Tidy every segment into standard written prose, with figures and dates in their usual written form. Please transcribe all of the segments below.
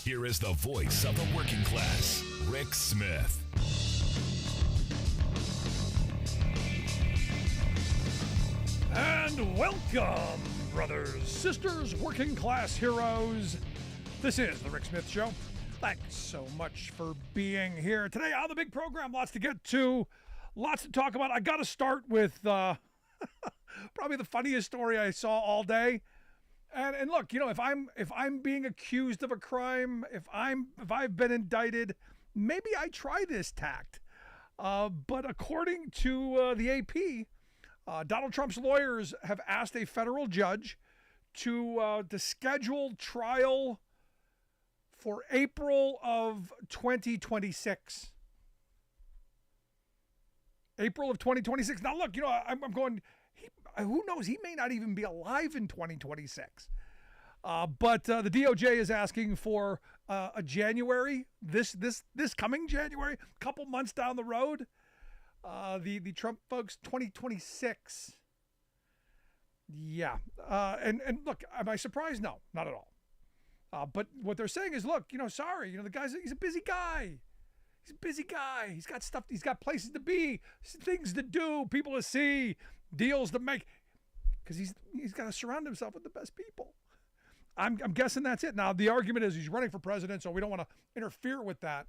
Here is the voice of the working class, Rick Smith. And welcome, brothers, sisters, working class heroes. This is the Rick Smith Show. Thanks so much for being here today on the big program. Lots to get to, lots to talk about. I got to start with probably the funniest story I saw all day. And look, you know, if I'm being accused of a crime, if I've been indicted, maybe I try this tact. But according to the AP, Donald Trump's lawyers have asked a federal judge to schedule trial for April of 2026. April of 2026. Now, look, you know, I'm going. Who knows? He may not even be alive in 2026. But the DOJ is asking for a January, this coming January, a couple months down the road. The Trump folks, 2026. Yeah. And look, am I surprised? No, not at all. But what they're saying is, look, you know, sorry, you know, he's a busy guy. He's a busy guy. He's got stuff. He's got places to be, things to do, people to see, deals to make. Because he's got to surround himself with the best people. I'm guessing that's it. Now the argument is he's running for president, so we don't want to interfere with that.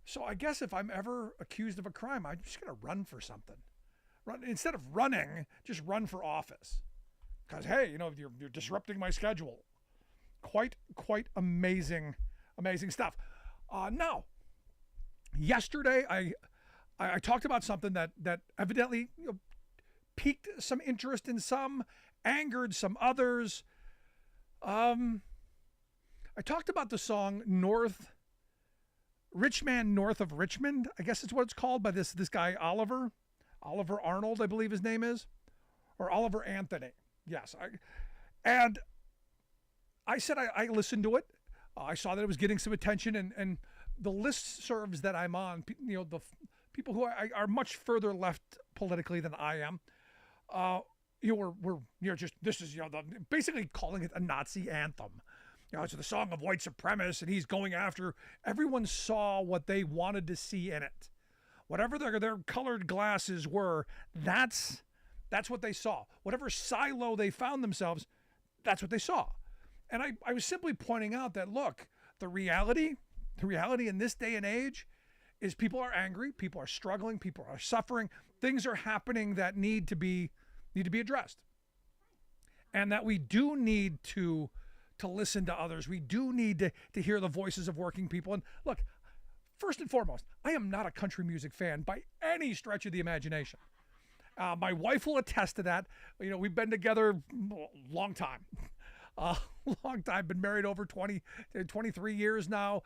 So I guess if I'm ever accused of a crime, I'm just going to run for something. Instead of running, just run for office. Because hey, you know, you're disrupting my schedule. Quite amazing stuff. Now. Yesterday, I talked about something that evidently, you know, piqued some interest in some, angered some others. I talked about the song Rich Man North of Richmond. I guess it's what it's called by this guy, Oliver Arnold, I believe his name is, or Oliver Anthony. Yes. I said I listened to it. I saw that it was getting some attention, and the listservs that I'm on, you know, the people who are much further left politically than I am, you know, we're you know, just, this is, you know, basically calling it a Nazi anthem. You know, it's the song of white supremacists, and he's going after. Everyone saw what they wanted to see in it, whatever their colored glasses were. That's what they saw. Whatever silo they found themselves, that's what they saw. And I was simply pointing out that, look, the reality in this day and age is people are angry, people are struggling, people are suffering, things are happening that need to be addressed. And that we do need to listen to others. We do need to hear the voices of working people. And look, first and foremost, I am not a country music fan by any stretch of the imagination. My wife will attest to that. You know, we've been together a long time. Been married over 23 years now.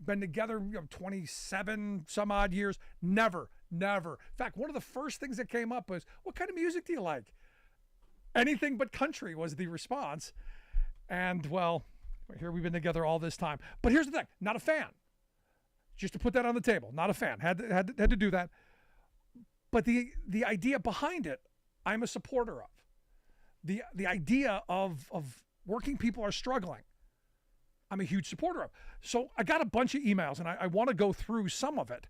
Been together 27 some odd years. Never. In fact, one of the first things that came up was, what kind of music do you like? Anything but country was the response. And well, here we've been together all this time. But here's the thing, not a fan. Just to put that on the table, not a fan. Had to do that. But the idea behind it, I'm a supporter of. The idea of working people are struggling, I'm a huge supporter of. So I got a bunch of emails, and I want to go through some of it.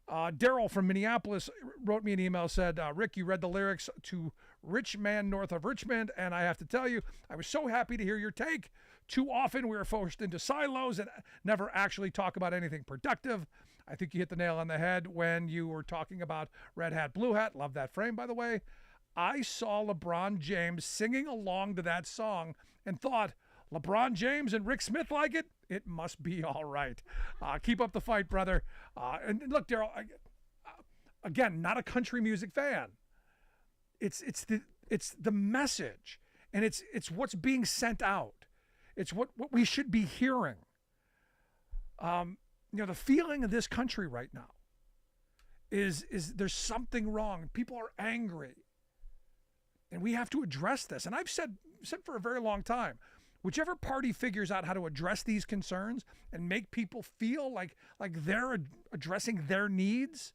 Daryl from Minneapolis wrote me an email, said, Rick, you read the lyrics to Rich Man North of Richmond, and I have to tell you, I was so happy to hear your take. Too often we are forced into silos and never actually talk about anything productive. I think you hit the nail on the head when you were talking about Red Hat, Blue Hat. Love that frame, by the way. I saw LeBron James singing along to that song and thought, LeBron James and Rick Smith like it? It must be all right. Keep up the fight, brother. And look, Daryl, again, not a country music fan. It's the message, and it's what's being sent out. It's what we should be hearing. You know, the feeling of this country right now is there's something wrong. People are angry. And we have to address this. And I've said for a very long time, whichever party figures out how to address these concerns and make people feel like they're addressing their needs,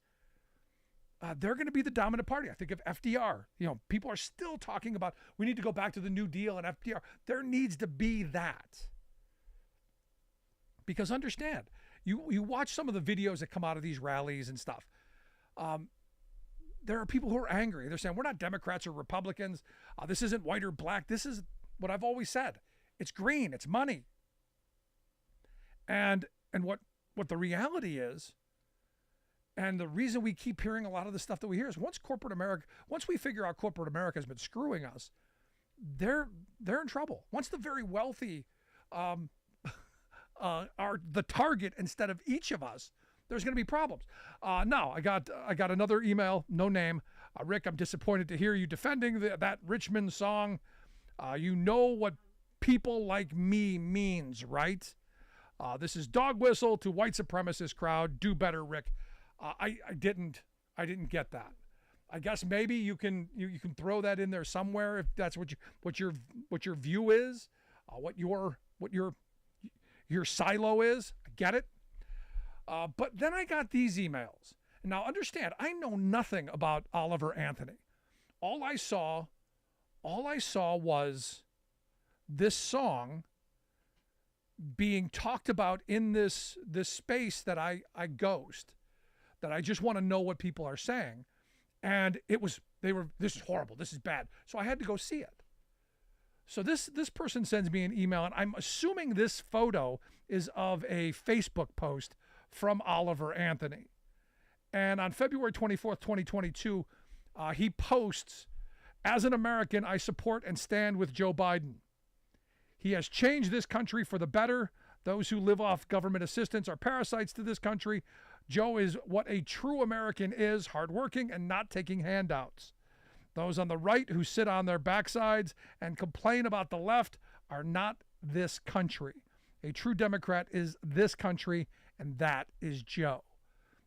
they're going to be the dominant party. I think of FDR. You know, people are still talking about we need to go back to the New Deal and FDR. There needs to be that. Because understand, you watch some of the videos that come out of these rallies and stuff. There are people who are angry. They're saying, we're not Democrats or Republicans. This isn't white or black. This is what I've always said. It's green. It's money. And what the reality is, and the reason we keep hearing a lot of the stuff that we hear is once we figure out corporate America has been screwing us, they're in trouble. Once the very wealthy are the target instead of each of us, there's going to be problems. Now, I got another email, no name. Rick, I'm disappointed to hear you defending that Richmond song. You know what people like me means, right? This is dog whistle to white supremacist crowd. Do better, Rick. I didn't get that. I guess maybe you can throw that in there somewhere if that's what your view is, what your silo is. I get it. But then I got these emails. Now understand, I know nothing about Oliver Anthony. All I saw was this song being talked about in this space that I ghost, that I just want to know what people are saying. And this is horrible, this is bad. So I had to go see it. So this person sends me an email, and I'm assuming this photo is of a Facebook post from Oliver Anthony. And on February 24th, 2022, he posts, "As an American, I support and stand with Joe Biden. He has changed this country for the better. Those who live off government assistance are parasites to this country. Joe is what a true American is, hardworking and not taking handouts. Those on the right who sit on their backsides and complain about the left are not this country. A true Democrat is this country, and that is Joe."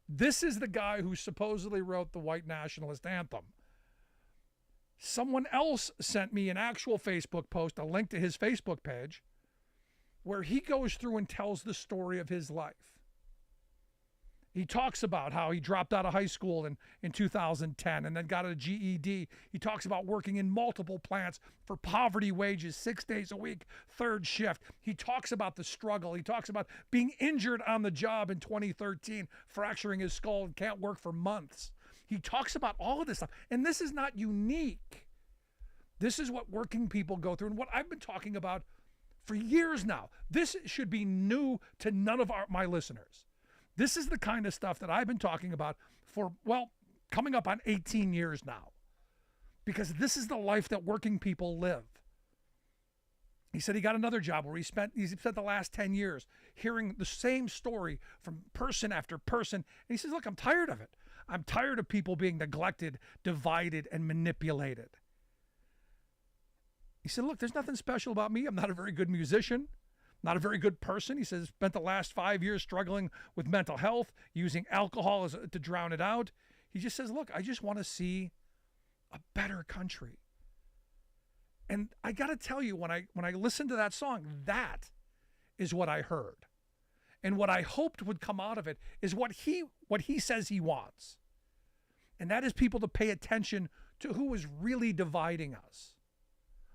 This is the guy who supposedly wrote the white nationalist anthem. Someone else sent me an actual Facebook post, a link to his Facebook page, where he goes through and tells the story of his life. He talks about how he dropped out of high school in 2010 and then got a GED. He talks about working in multiple plants for poverty wages, 6 days a week, third shift. He talks about the struggle. He talks about being injured on the job in 2013, fracturing his skull and can't work for months. He talks about all of this stuff. And this is not unique. This is what working people go through and what I've been talking about for years now. This should be new to none of my listeners. This is the kind of stuff that I've been talking about for, well, coming up on 18 years now. Because this is the life that working people live. He said he got another job where he spent the last 10 years hearing the same story from person after person. And he says, look, I'm tired of it. I'm tired of people being neglected, divided, and manipulated. He said, look, there's nothing special about me. I'm not a very good musician. Not a very good person. He says, spent the last 5 years struggling with mental health, using alcohol to drown it out. He just says, look, I just want to see a better country. And I got to tell you, when I listened to that song, that is what I heard. And what I hoped would come out of it is what he says he wants. And that is people to pay attention to who is really dividing us.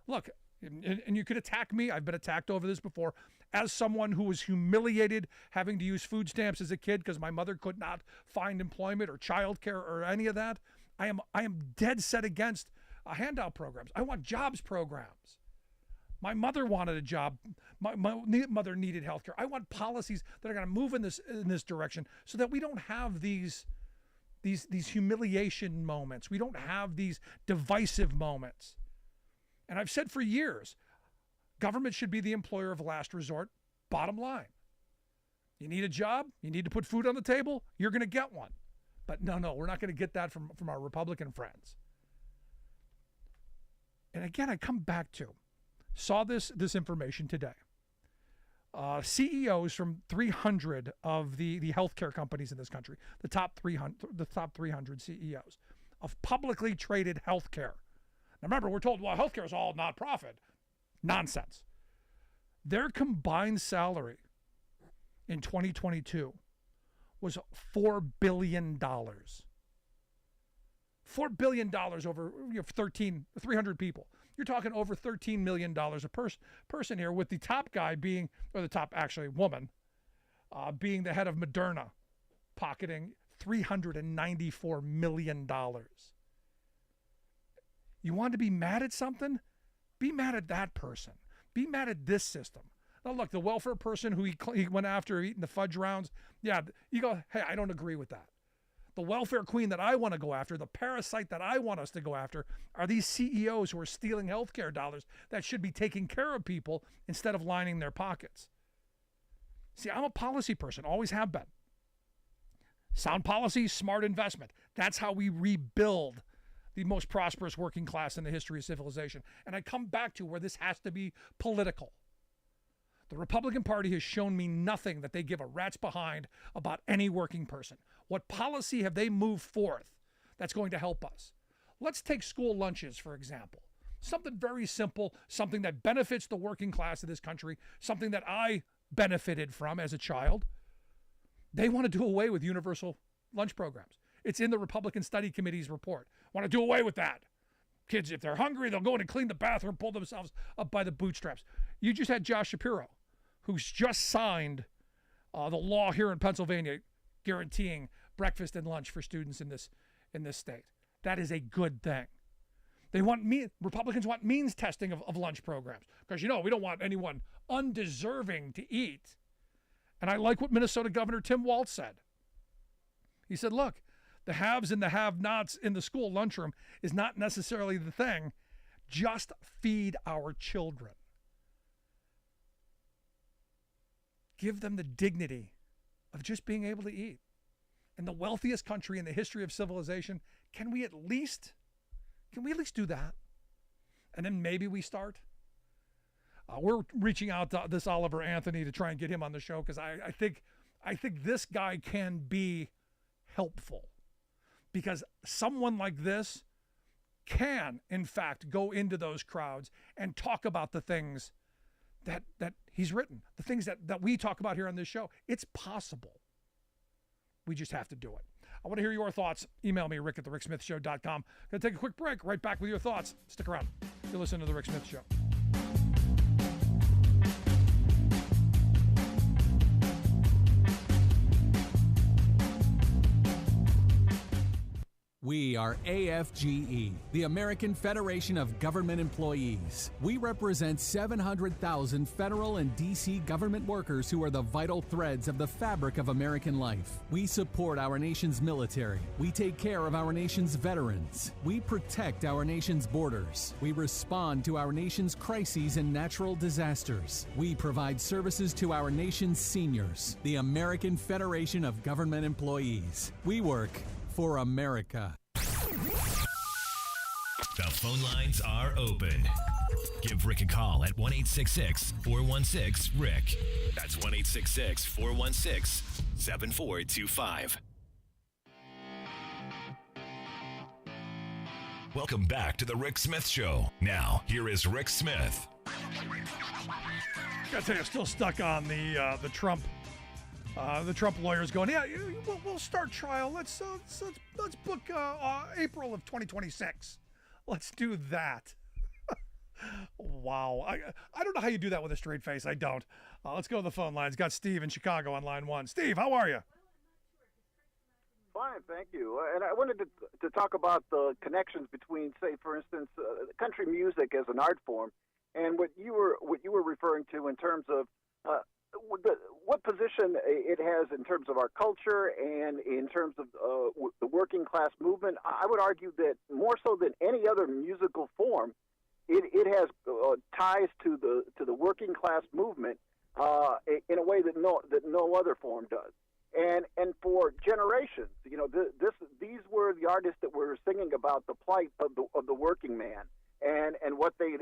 Look, and you could attack me. I've been attacked over this before. As someone who was humiliated having to use food stamps as a kid because my mother could not find employment or childcare or any of that, I am dead set against handout programs. I want jobs programs. My mother wanted a job. My mother needed health care. I want policies that are going to move in this direction so that we don't have these humiliation moments. We don't have these divisive moments. And I've said for years, government should be the employer of last resort, bottom line. You need a job, you need to put food on the table, you're going to get one. But no, we're not going to get that from our Republican friends. And again, I come back to, saw this information today. CEOs from 300 of the healthcare companies in this country, the top 300 CEOs of publicly traded healthcare. Now remember, we're told, well, healthcare is all nonprofit. Nonsense. Their combined salary in 2022 was $4 billion. $4 billion over 300 people. You're talking over $13 million a person here, with the top guy being, or the top actually woman, being the head of Moderna, pocketing $394 million. You want to be mad at something? Be mad at that person. Be mad at this system. Now, look, the welfare person who he went after eating the fudge rounds, yeah, you go, hey, I don't agree with that. The welfare queen that I want to go after, the parasite that I want us to go after, are these CEOs who are stealing healthcare dollars that should be taking care of people instead of lining their pockets. See, I'm a policy person, always have been. Sound policy, smart investment. That's how we rebuild the most prosperous working class in the history of civilization. And I come back to where this has to be political. The Republican Party has shown me nothing that they give a rat's behind about any working person. What policy have they moved forth that's going to help us? Let's take school lunches, for example. Something very simple, something that benefits the working class of this country, something that I benefited from as a child. They want to do away with universal lunch programs. It's in the Republican Study Committee's report. Want to do away with that. Kids, if they're hungry, they'll go in and clean the bathroom, pull themselves up by the bootstraps. You just had Josh Shapiro, who's just signed the law here in Pennsylvania guaranteeing breakfast and lunch for students in this state. That is a good thing. Republicans want means testing of lunch programs because, we don't want anyone undeserving to eat. And I like what Minnesota Governor Tim Walz said. He said, look, the haves and the have-nots in the school lunchroom is not necessarily the thing. Just feed our children. Give them the dignity of just being able to eat. In the wealthiest country in the history of civilization, can we at least do that? And then maybe we start. We're reaching out to this Oliver Anthony to try and get him on the show because I think this guy can be helpful, because someone like this can, in fact, go into those crowds and talk about the things that he's written, the things that we talk about here on this show. It's possible. We just have to do it. I want to hear your thoughts. Email me, rick@thericksmithshow.com. Going to take a quick break. Right back with your thoughts. Stick around. You're listening to The Rick Smith Show. We are AFGE, the American Federation of Government Employees. We represent 700,000 federal and D.C. government workers who are the vital threads of the fabric of American life. We support our nation's military. We take care of our nation's veterans. We protect our nation's borders. We respond to our nation's crises and natural disasters. We provide services to our nation's seniors. The American Federation of Government Employees. We work for America. The phone lines are open. Give Rick a call at 1-866-416-RICK. That's 1-866-416-7425. Welcome back to The Rick Smith Show. Now, here is Rick Smith. Gotta tell you, I'm still stuck on the Trump lawyers going, yeah, we'll start trial. Let's book April of 2026. Let's do that. Wow. I don't know how you do that with a straight face. I don't. Let's go to the phone lines. Got Steve in Chicago on line one. Steve, how are you? Fine, thank you. And I wanted to talk about the connections between, say, for instance, country music as an art form, and what you were referring to in terms of what position it has in terms of our culture and in terms of the working class movement. I would argue that more so than any other musical form, it has ties to the working class movement in a way that no other form does. And for generations, these were the artists that were singing about the plight of the working man. And what they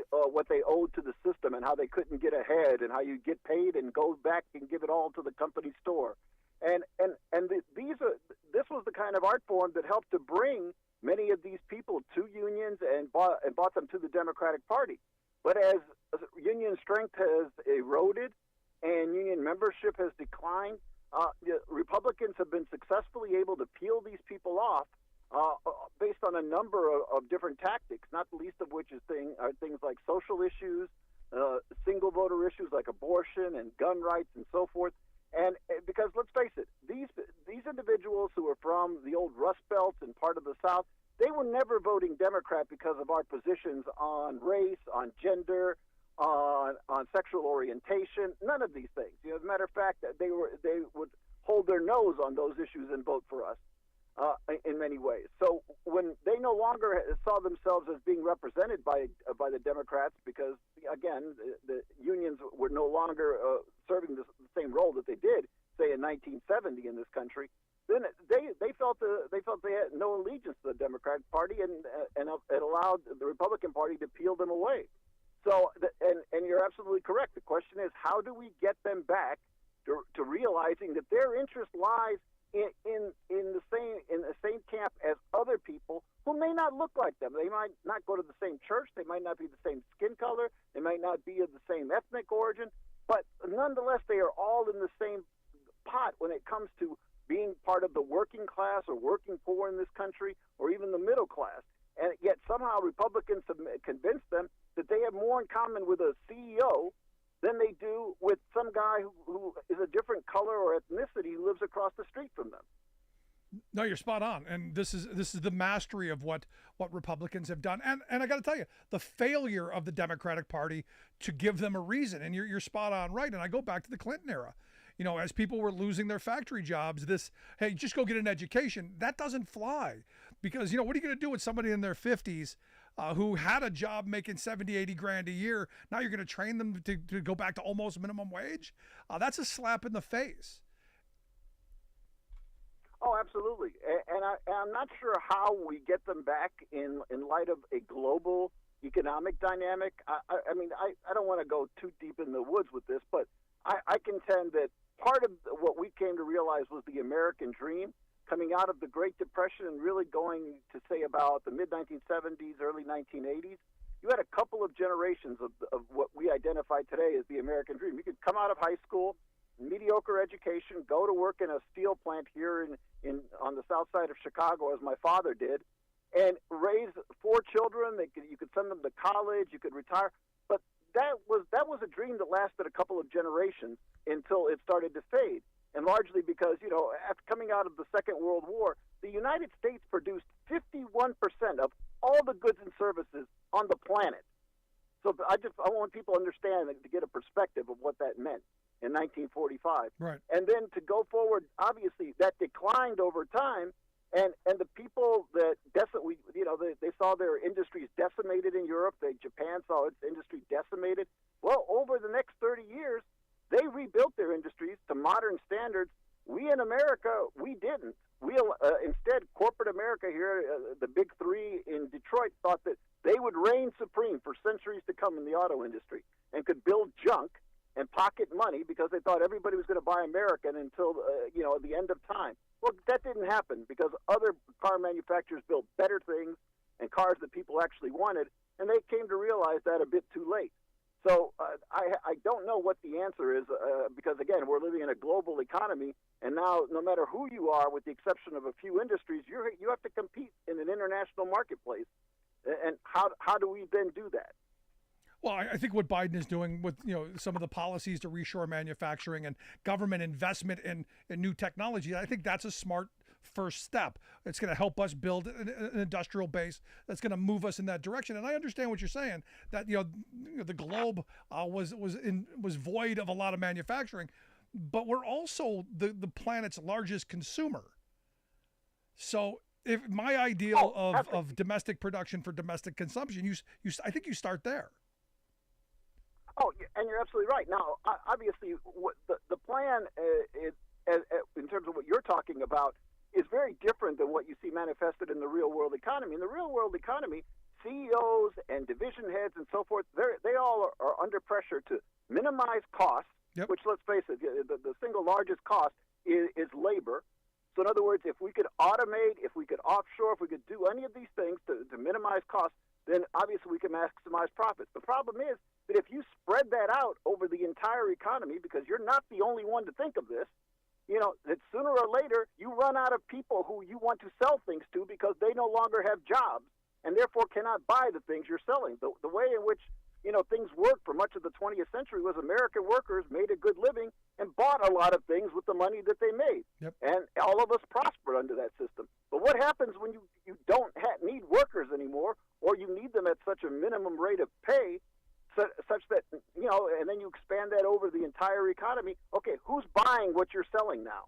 owed to the system and how they couldn't get ahead and how you get paid and go back and give it all to the company store, this was the kind of art form that helped to bring many of these people to unions and brought them to the Democratic Party. But as union strength has eroded and union membership has declined, Republicans have been successfully able to peel these people off based on a number of different tactics, not the least of which are things like social issues, single voter issues like abortion and gun rights and so forth. And because let's face it, these individuals who are from the old Rust Belt and part of the South, they were never voting Democrat because of our positions on race, on gender, on sexual orientation, none of these things. You know, as a matter of fact, they would hold their nose on those issues and vote for us in many ways. So when they no longer saw themselves as being represented by the Democrats, because again the unions were no longer serving the same role that they did, say, in 1970 in this country, then they felt they had no allegiance to the Democratic Party, and it allowed the Republican Party to peel them away. So, and you're absolutely correct. The question is, how do we get them back to realizing that their interest lies in the same camp as other people who may not look like them. They might not go to the same church. They might not be the same skin color. They might not be of the same ethnic origin. But nonetheless, they are all in the same pot when it comes to being part of the working class or working poor in this country, or even the middle class. And yet somehow Republicans have convinced them that they have more in common with a CEO than they do with some guy who is a different color or ethnicity who lives across the street from them. No, you're spot on, and this is the mastery of what Republicans have done, and I got to tell you, the failure of the Democratic Party to give them a reason. And you're spot on, right? And I go back to the Clinton era. You know, as people were losing their factory jobs, hey, just go get an education, that doesn't fly, because, you know, what are you going to do with somebody in their 50s who had a job making 70, 80 grand a year? Now you're going to train them to go back to almost minimum wage? That's a slap in the face. Oh, absolutely. And I'm not sure how we get them back in light of a global economic dynamic. I mean, I don't want to go too deep in the woods with this, but I contend that part of what we came to realize was the American dream coming out of the Great Depression and really going to, say, about the mid-1970s, early 1980s. You had a couple of generations of what we identify today as the American dream. You could come out of high school, mediocre education, go to work in a steel plant here on the south side of Chicago, as my father did, and raise 4 children. You could send them to college. You could retire. But that was a dream that lasted a couple of generations until it started to fade. And largely because, you know, after coming out of the Second World War, the United States produced 51% of all the goods and services on the planet. So I want people to understand and to get a perspective of what that meant in 1945. Right. And then to go forward, obviously, that declined over time. And the people that they saw their industries decimated in Europe. Japan saw its industry decimated. Well, over the next 30 years, they rebuilt their industries to modern standards. We in America, we didn't. Instead, corporate America here, the big three in Detroit, thought that they would reign supreme for centuries to come in the auto industry and could build junk and pocket money because they thought everybody was going to buy American until the end of time. Well, that didn't happen because other car manufacturers built better things and cars that people actually wanted, and they came to realize that a bit too late. So I don't know what the answer is because, again, we're living in a global economy, and now no matter who you are, with the exception of a few industries, you have to compete in an international marketplace. And how do we then do that? Well, I think what Biden is doing with, you know, some of the policies to reshore manufacturing and government investment in new technology, I think that's a smart first step. It's going to help us build an industrial base that's going to move us in that direction. And I understand what you're saying, that, you know, the globe was void of a lot of manufacturing, but we're also the planet's largest consumer. So if my ideal of domestic production for domestic consumption, I think you start there. Oh, and you're absolutely right. Now, obviously, what the plan is, in terms of what you're talking about, is very different than what you see manifested in the real-world economy. In the real-world economy, CEOs and division heads and so forth, they all are under pressure to minimize costs, yep. Which, let's face it, the single largest cost is labor. So in other words, if we could automate, if we could offshore, if we could do any of these things to minimize costs, then obviously we can maximize profits. The problem is that if you spread that out over the entire economy, because you're not the only one to think of this, you know, that sooner or later you run out of people who you want to sell things to because they no longer have jobs and therefore cannot buy the things you're selling. The way in which things worked for much of the 20th century was American workers made a good living and bought a lot of things with the money that they made. Yep. And all of us prospered under that system. But what happens when you don't need workers anymore, or you need them at such a minimum rate of pay, such that, and then you expand that over the entire economy? Okay, who's buying what you're selling now?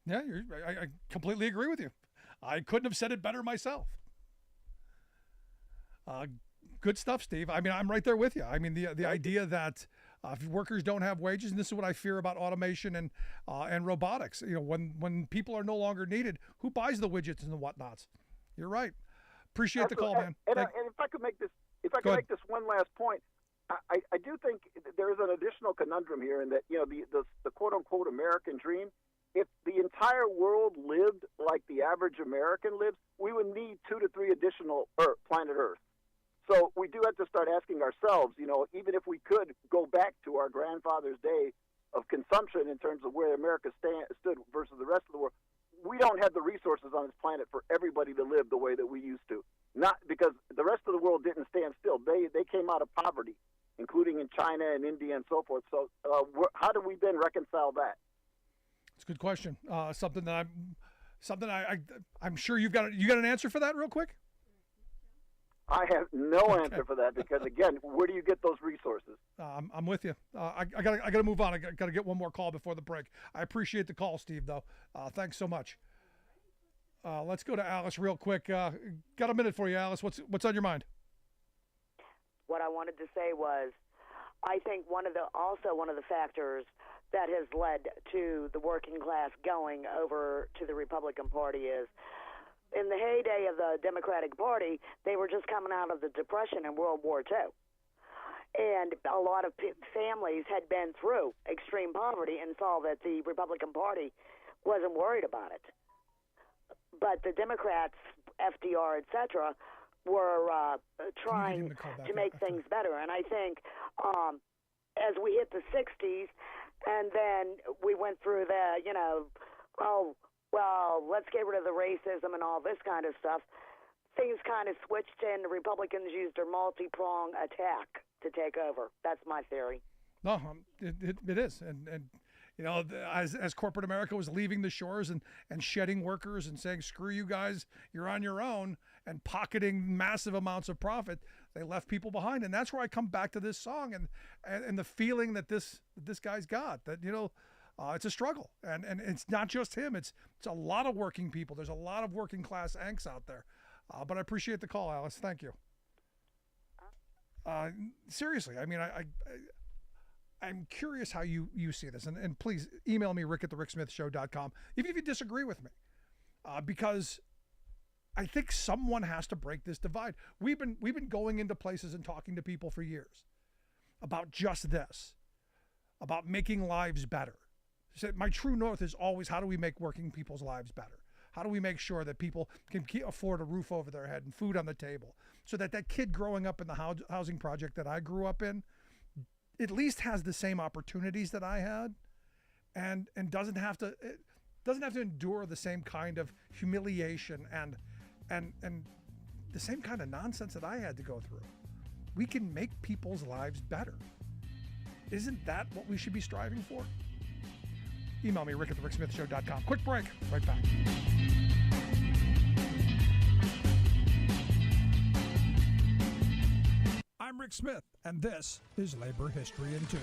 Yeah, I completely agree with you. I couldn't have said it better myself. Good stuff, Steve. I mean, I'm right there with you. I mean, the idea that if workers don't have wages, and this is what I fear about automation and robotics. When people are no longer needed, who buys the widgets and the whatnots? You're right. Appreciate the call, man. And if I could make this, one last point, I do think there is an additional conundrum here in that the quote unquote American dream. If the entire world lived like the average American lives, we would need 2 to 3 additional planet Earth. So we do have to start asking ourselves, even if we could go back to our grandfather's day of consumption in terms of where America stood versus the rest of the world, we don't have the resources on this planet for everybody to live the way that we used to. Not because the rest of the world didn't stand still. They came out of poverty, including in China and India and so forth. So how do we then reconcile that? It's a good question. Something I'm sure you got an answer for that real quick? I have no answer for that because, again, where do you get those resources? I'm with you. I gotta move on. I gotta get one more call before the break. I appreciate the call, Steve, though. Thanks so much. Let's go to Alice real quick. Got a minute for you, Alice. What's on your mind? What I wanted to say was, I think one of the factors that has led to the working class going over to the Republican Party is, in the heyday of the Democratic Party, they were just coming out of the Depression and World War II. And a lot of families had been through extreme poverty and saw that the Republican Party wasn't worried about it. But the Democrats, FDR, et cetera, were trying to make things better. And I think as we hit the 60s, and then we went through let's get rid of the racism and all this kind of stuff. Things kind of switched, and the Republicans used their multi-prong attack to take over. That's my theory. No, it is. And as corporate America was leaving the shores and shedding workers and saying, screw you guys, you're on your own, and pocketing massive amounts of profit, they left people behind. And that's where I come back to this song and the feeling that this guy's got, that, it's a struggle. And it's not just him. It's a lot of working people. There's a lot of working class angst out there. But I appreciate the call, Alice. Thank you. Seriously, I mean, I'm curious how you see this. And please email me, rick@thericksmithshow.com, even if you disagree with me. Because I think someone has to break this divide. We've been going into places and talking to people for years about just this, about making lives better. So my true north is always, how do we make working people's lives better? How do we make sure that people can afford a roof over their head and food on the table, so that kid growing up in the housing project that I grew up in at least has the same opportunities that I had, and doesn't have to endure the same kind of humiliation and the same kind of nonsense that I had to go through. We can make people's lives better. Isn't that what we should be striving for? Email me, rick@thericksmithshow.com. Quick break. Right back. I'm Rick Smith, and this is Labor History in 2.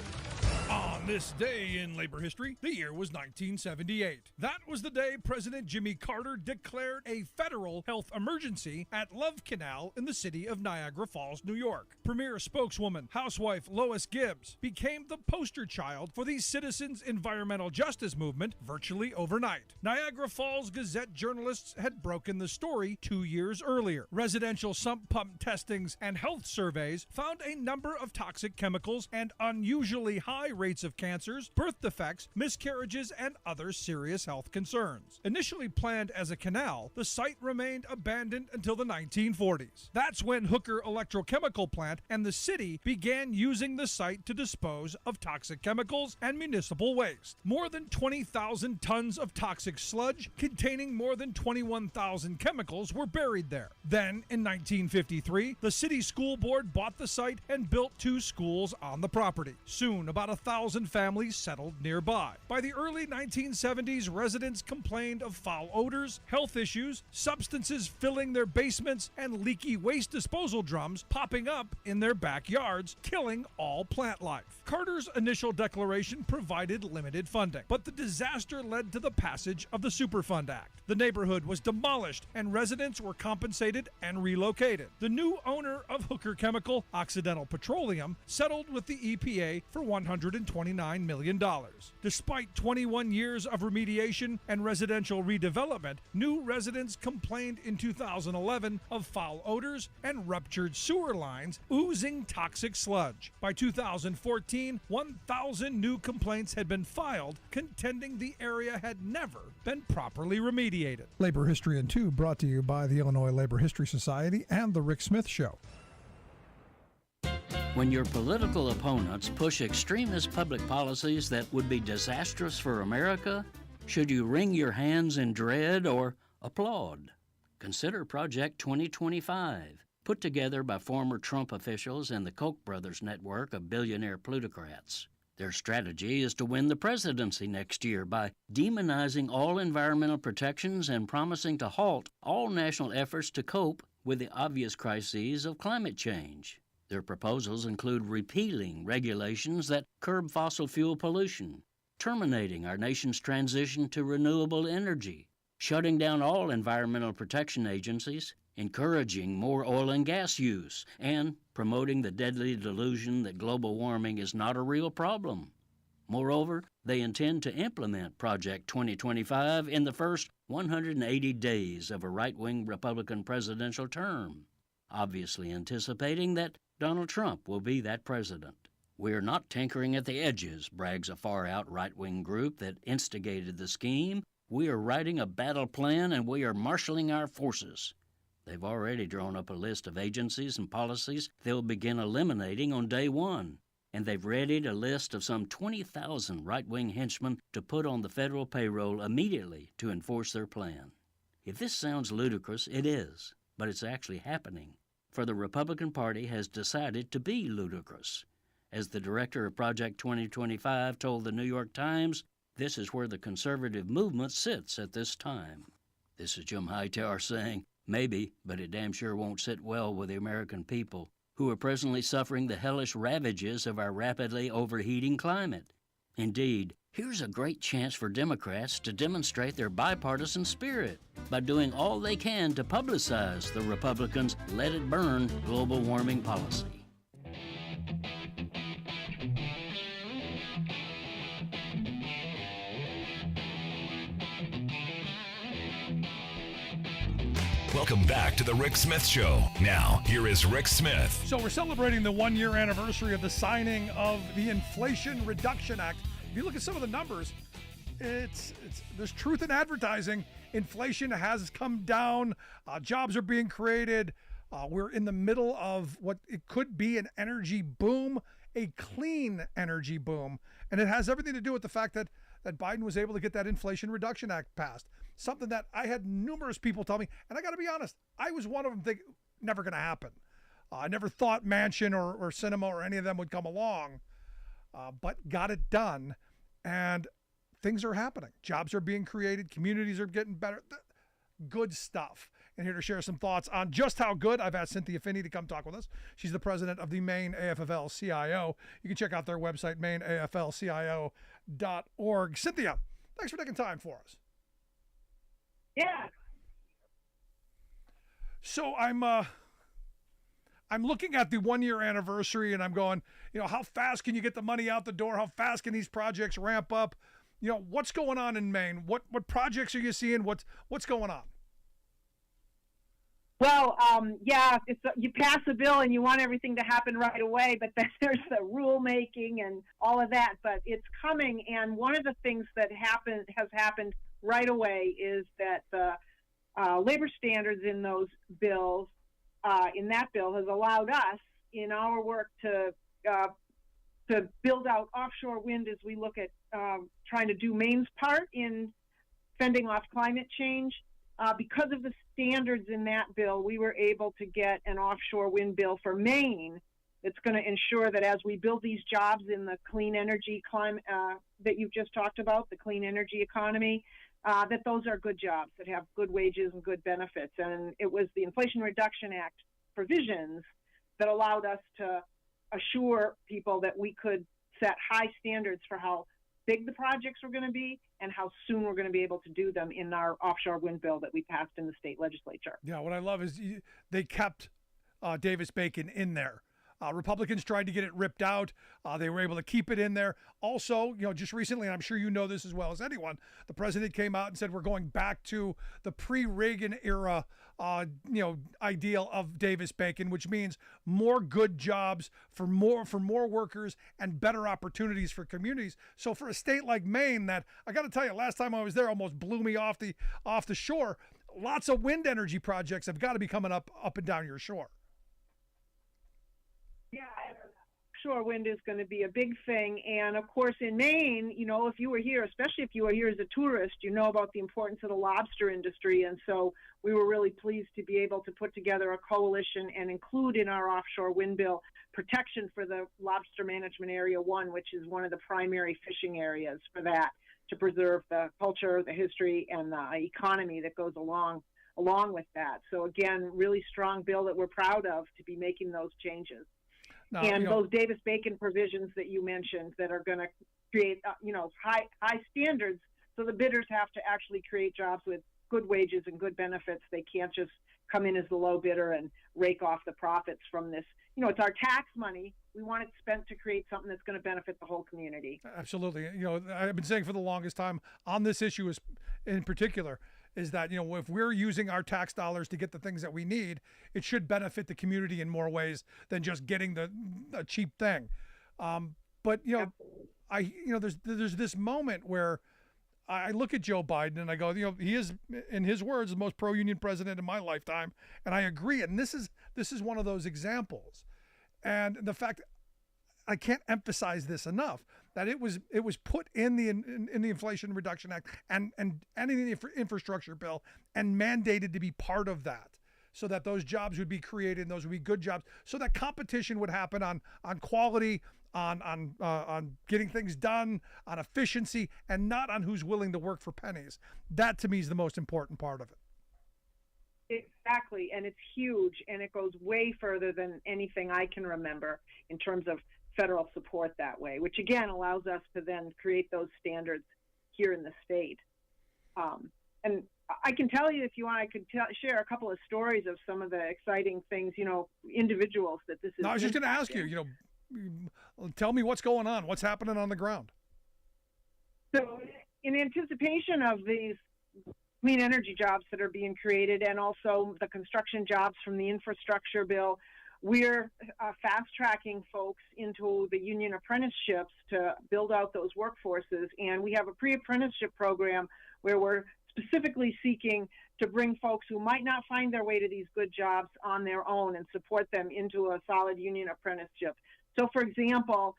On this day in labor history, the year was 1978. That was the day President Jimmy Carter declared a federal health emergency at Love Canal in the city of Niagara Falls, New York. Premier spokeswoman, housewife Lois Gibbs, became the poster child for the citizens' environmental justice movement virtually overnight. Niagara Falls Gazette journalists had broken the story 2 years earlier. Residential sump pump testings and health surveys found a number of toxic chemicals and unusually high rates of cancers, birth defects, miscarriages, and other serious health concerns. Initially planned as a canal, the site remained abandoned until the 1940s. That's when Hooker Electrochemical Plant and the city began using the site to dispose of toxic chemicals and municipal waste. More than 20,000 tons of toxic sludge containing more than 21,000 chemicals were buried there. Then, in 1953, the city school board bought the site and built 2 schools on the property. Soon, about 1,000 families settled nearby. By the early 1970s, residents complained of foul odors, health issues, substances filling their basements, and leaky waste disposal drums popping up in their backyards, killing all plant life. Carter's initial declaration provided limited funding, but the disaster led to the passage of the Superfund Act. The neighborhood was demolished and residents were compensated and relocated. The new owner of Hooker Chemical, Occidental Petroleum, settled with the EPA for $129 million. Despite 21 years of remediation and residential redevelopment, new residents complained in 2011 of foul odors and ruptured sewer lines oozing toxic sludge. By 2014, 1,000 new complaints had been filed, contending the area had never been properly remediated. Labor History in 2 brought to you by the Illinois Labor History Society and The Rick Smith Show. When your political opponents push extremist public policies that would be disastrous for America, should you wring your hands in dread or applaud? Consider Project 2025, put together by former Trump officials and the Koch brothers network of billionaire plutocrats. Their strategy is to win the presidency next year by demonizing all environmental protections and promising to halt all national efforts to cope with the obvious crises of climate change. Their proposals include repealing regulations that curb fossil fuel pollution, terminating our nation's transition to renewable energy, shutting down all environmental protection agencies, encouraging more oil and gas use, and promoting the deadly delusion that global warming is not a real problem. Moreover, they intend to implement Project 2025 in the first 180 days of a right-wing Republican presidential term, obviously anticipating that Donald Trump will be that president. "We're not tinkering at the edges," brags a far-out right-wing group that instigated the scheme. "We are writing a battle plan and we are marshaling our forces." They've already drawn up a list of agencies and policies they'll begin eliminating on day one, and they've readied a list of some 20,000 right-wing henchmen to put on the federal payroll immediately to enforce their plan. If this sounds ludicrous, it is, but it's actually happening, for the Republican Party has decided to be ludicrous. As the director of Project 2025 told the New York Times, this is where the conservative movement sits at this time. This is Jim Hightower saying, maybe, but it damn sure won't sit well with the American people, who are presently suffering the hellish ravages of our rapidly overheating climate. Indeed, here's a great chance for Democrats to demonstrate their bipartisan spirit by doing all they can to publicize the Republicans' let it burn global warming policy. Welcome back to the Rick Smith Show. Now, here is Rick Smith. So we're celebrating the 1-year anniversary of the signing of the Inflation Reduction Act. If you look at some of the numbers, there's truth in advertising. Inflation has come down. Jobs are being created. We're in the middle of what it could be an energy boom, a clean energy boom. And it has everything to do with the fact that Biden was able to get that Inflation Reduction Act passed. Something that I had numerous people tell me, and I got to be honest, I was one of them thinking, never going to happen. I never thought Manchin or Sinema or any of them would come along, but got it done, and things are happening. Jobs are being created. Communities are getting better. Good stuff. And here to share some thoughts on just how good, I've asked Cynthia Finney to come talk with us. She's the president of the Maine AFL-CIO. You can check out their website, maineaflcio.org. Cynthia, thanks for taking time for us. Yeah. So I'm looking at the 1-year anniversary and I'm going, how fast can you get the money out the door? How fast can these projects ramp up? What's going on in Maine? What projects are you seeing? What's going on? Well, yeah, you pass a bill and you want everything to happen right away, but then there's the rulemaking and all of that. But it's coming, and one of the things that has happened right away is that the labor standards in those bills, in that bill, has allowed us in our work to build out offshore wind as we look at trying to do Maine's part in fending off climate change. Because of the standards in that bill, we were able to get an offshore wind bill for Maine that's going to ensure that as we build these jobs in the clean energy climate that you've just talked about, the clean energy economy, that those are good jobs that have good wages and good benefits. And it was the Inflation Reduction Act provisions that allowed us to assure people that we could set high standards for how big the projects were going to be and how soon we're going to be able to do them in our offshore wind bill that we passed in the state legislature. Yeah, what I love is they kept Davis-Bacon in there. Republicans tried to get it ripped out. They were able to keep it in there. Also, just recently, and I'm sure you know this as well as anyone, the president came out and said we're going back to the pre-Reagan era, ideal of Davis-Bacon, which means more good jobs for more workers and better opportunities for communities. So for a state like Maine, that I got to tell you, last time I was there, almost blew me off the shore. Lots of wind energy projects have got to be coming up and down your shore. Yeah, offshore wind is going to be a big thing. And of course, in Maine, if you were here, especially if you were here as a tourist, you know about the importance of the lobster industry. And so we were really pleased to be able to put together a coalition and include in our offshore wind bill protection for the Lobster Management Area 1, which is one of the primary fishing areas for that, to preserve the culture, the history, and the economy that goes along with that. So again, really strong bill that we're proud of to be making those changes. Now, and those Davis-Bacon provisions that you mentioned that are going to create, high standards. So the bidders have to actually create jobs with good wages and good benefits. They can't just come in as the low bidder and rake off the profits from this. It's our tax money. We want it spent to create something that's going to benefit the whole community. Absolutely. I've been saying for the longest time on this issue in particular, is that, if we're using our tax dollars to get the things that we need, it should benefit the community in more ways than just getting a cheap thing. But there's this moment where I look at Joe Biden and I go, he is, in his words, the most pro-union president in my lifetime, and I agree. And this is one of those examples. And the fact, I can't emphasize this enough, that it was put in the Inflation Reduction Act and in the infrastructure bill and mandated to be part of that, so that those jobs would be created and those would be good jobs, so that competition would happen on quality, on getting things done, on efficiency, and not on who's willing to work for pennies. That to me is the most important part of it. Exactly, and it's huge, and it goes way further than anything I can remember in terms of federal support that way, which again allows us to then create those standards here in the state. And I can tell you, if you want, I could share a couple of stories of some of the exciting things, individuals that this is. No, I was just going to ask you, tell me what's going on, what's happening on the ground. So in anticipation of these clean energy jobs that are being created, and also the construction jobs from the infrastructure bill, we're fast-tracking folks into the union apprenticeships to build out those workforces. And we have a pre-apprenticeship program where we're specifically seeking to bring folks who might not find their way to these good jobs on their own and support them into a solid union apprenticeship. So, for example,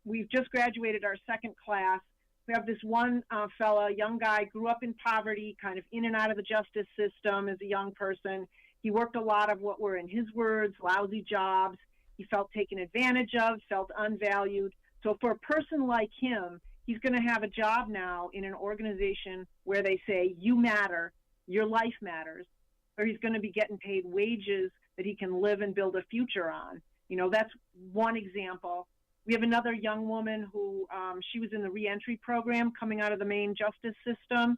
we've just graduated our second class. We have this one fella, young guy, grew up in poverty, kind of in and out of the justice system as a young person. He worked a lot of what were, in his words, lousy jobs. He felt taken advantage of, felt unvalued. So for a person like him, he's going to have a job now in an organization where they say, you matter, your life matters, or he's going to be getting paid wages that he can live and build a future on. That's one example. We have another young woman who, she was in the reentry program coming out of the Maine justice system,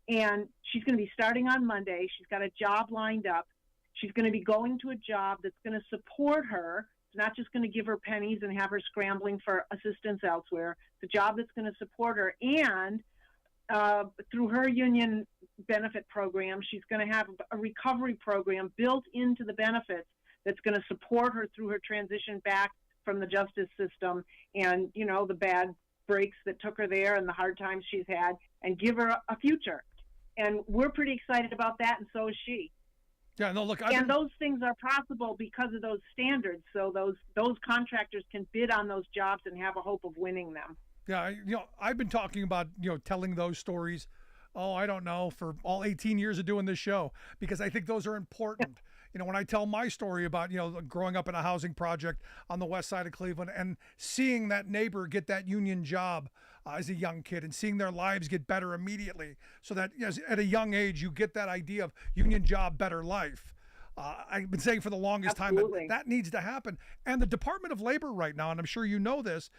and she's going to be starting on Monday. She's got a job lined up. She's going to be going to a job that's going to support her. It's not just going to give her pennies and have her scrambling for assistance elsewhere. It's a job that's going to support her. And through her union benefit program. She's going to have a recovery program built into the benefits that's going to support her through her transition back from the justice system and, you know, the bad breaks that took her there and the hard times she's had, and give her a future. And we're pretty excited about that, and so is she. Yeah, no, look, those things are possible because of those standards. So those contractors can bid on those jobs and have a hope of winning them. Yeah, I've been talking about, telling those stories, I don't know, for all 18 years of doing this show, because I think those are important. When I tell my story about, growing up in a housing project on the west side of Cleveland and seeing that neighbor get that union job as a young kid and seeing their lives get better immediately, so that at a young age you get that idea of union job, better life. I've been saying for the longest Absolutely. time that needs to happen. And the Department of Labor right now, and I'm sure you know this,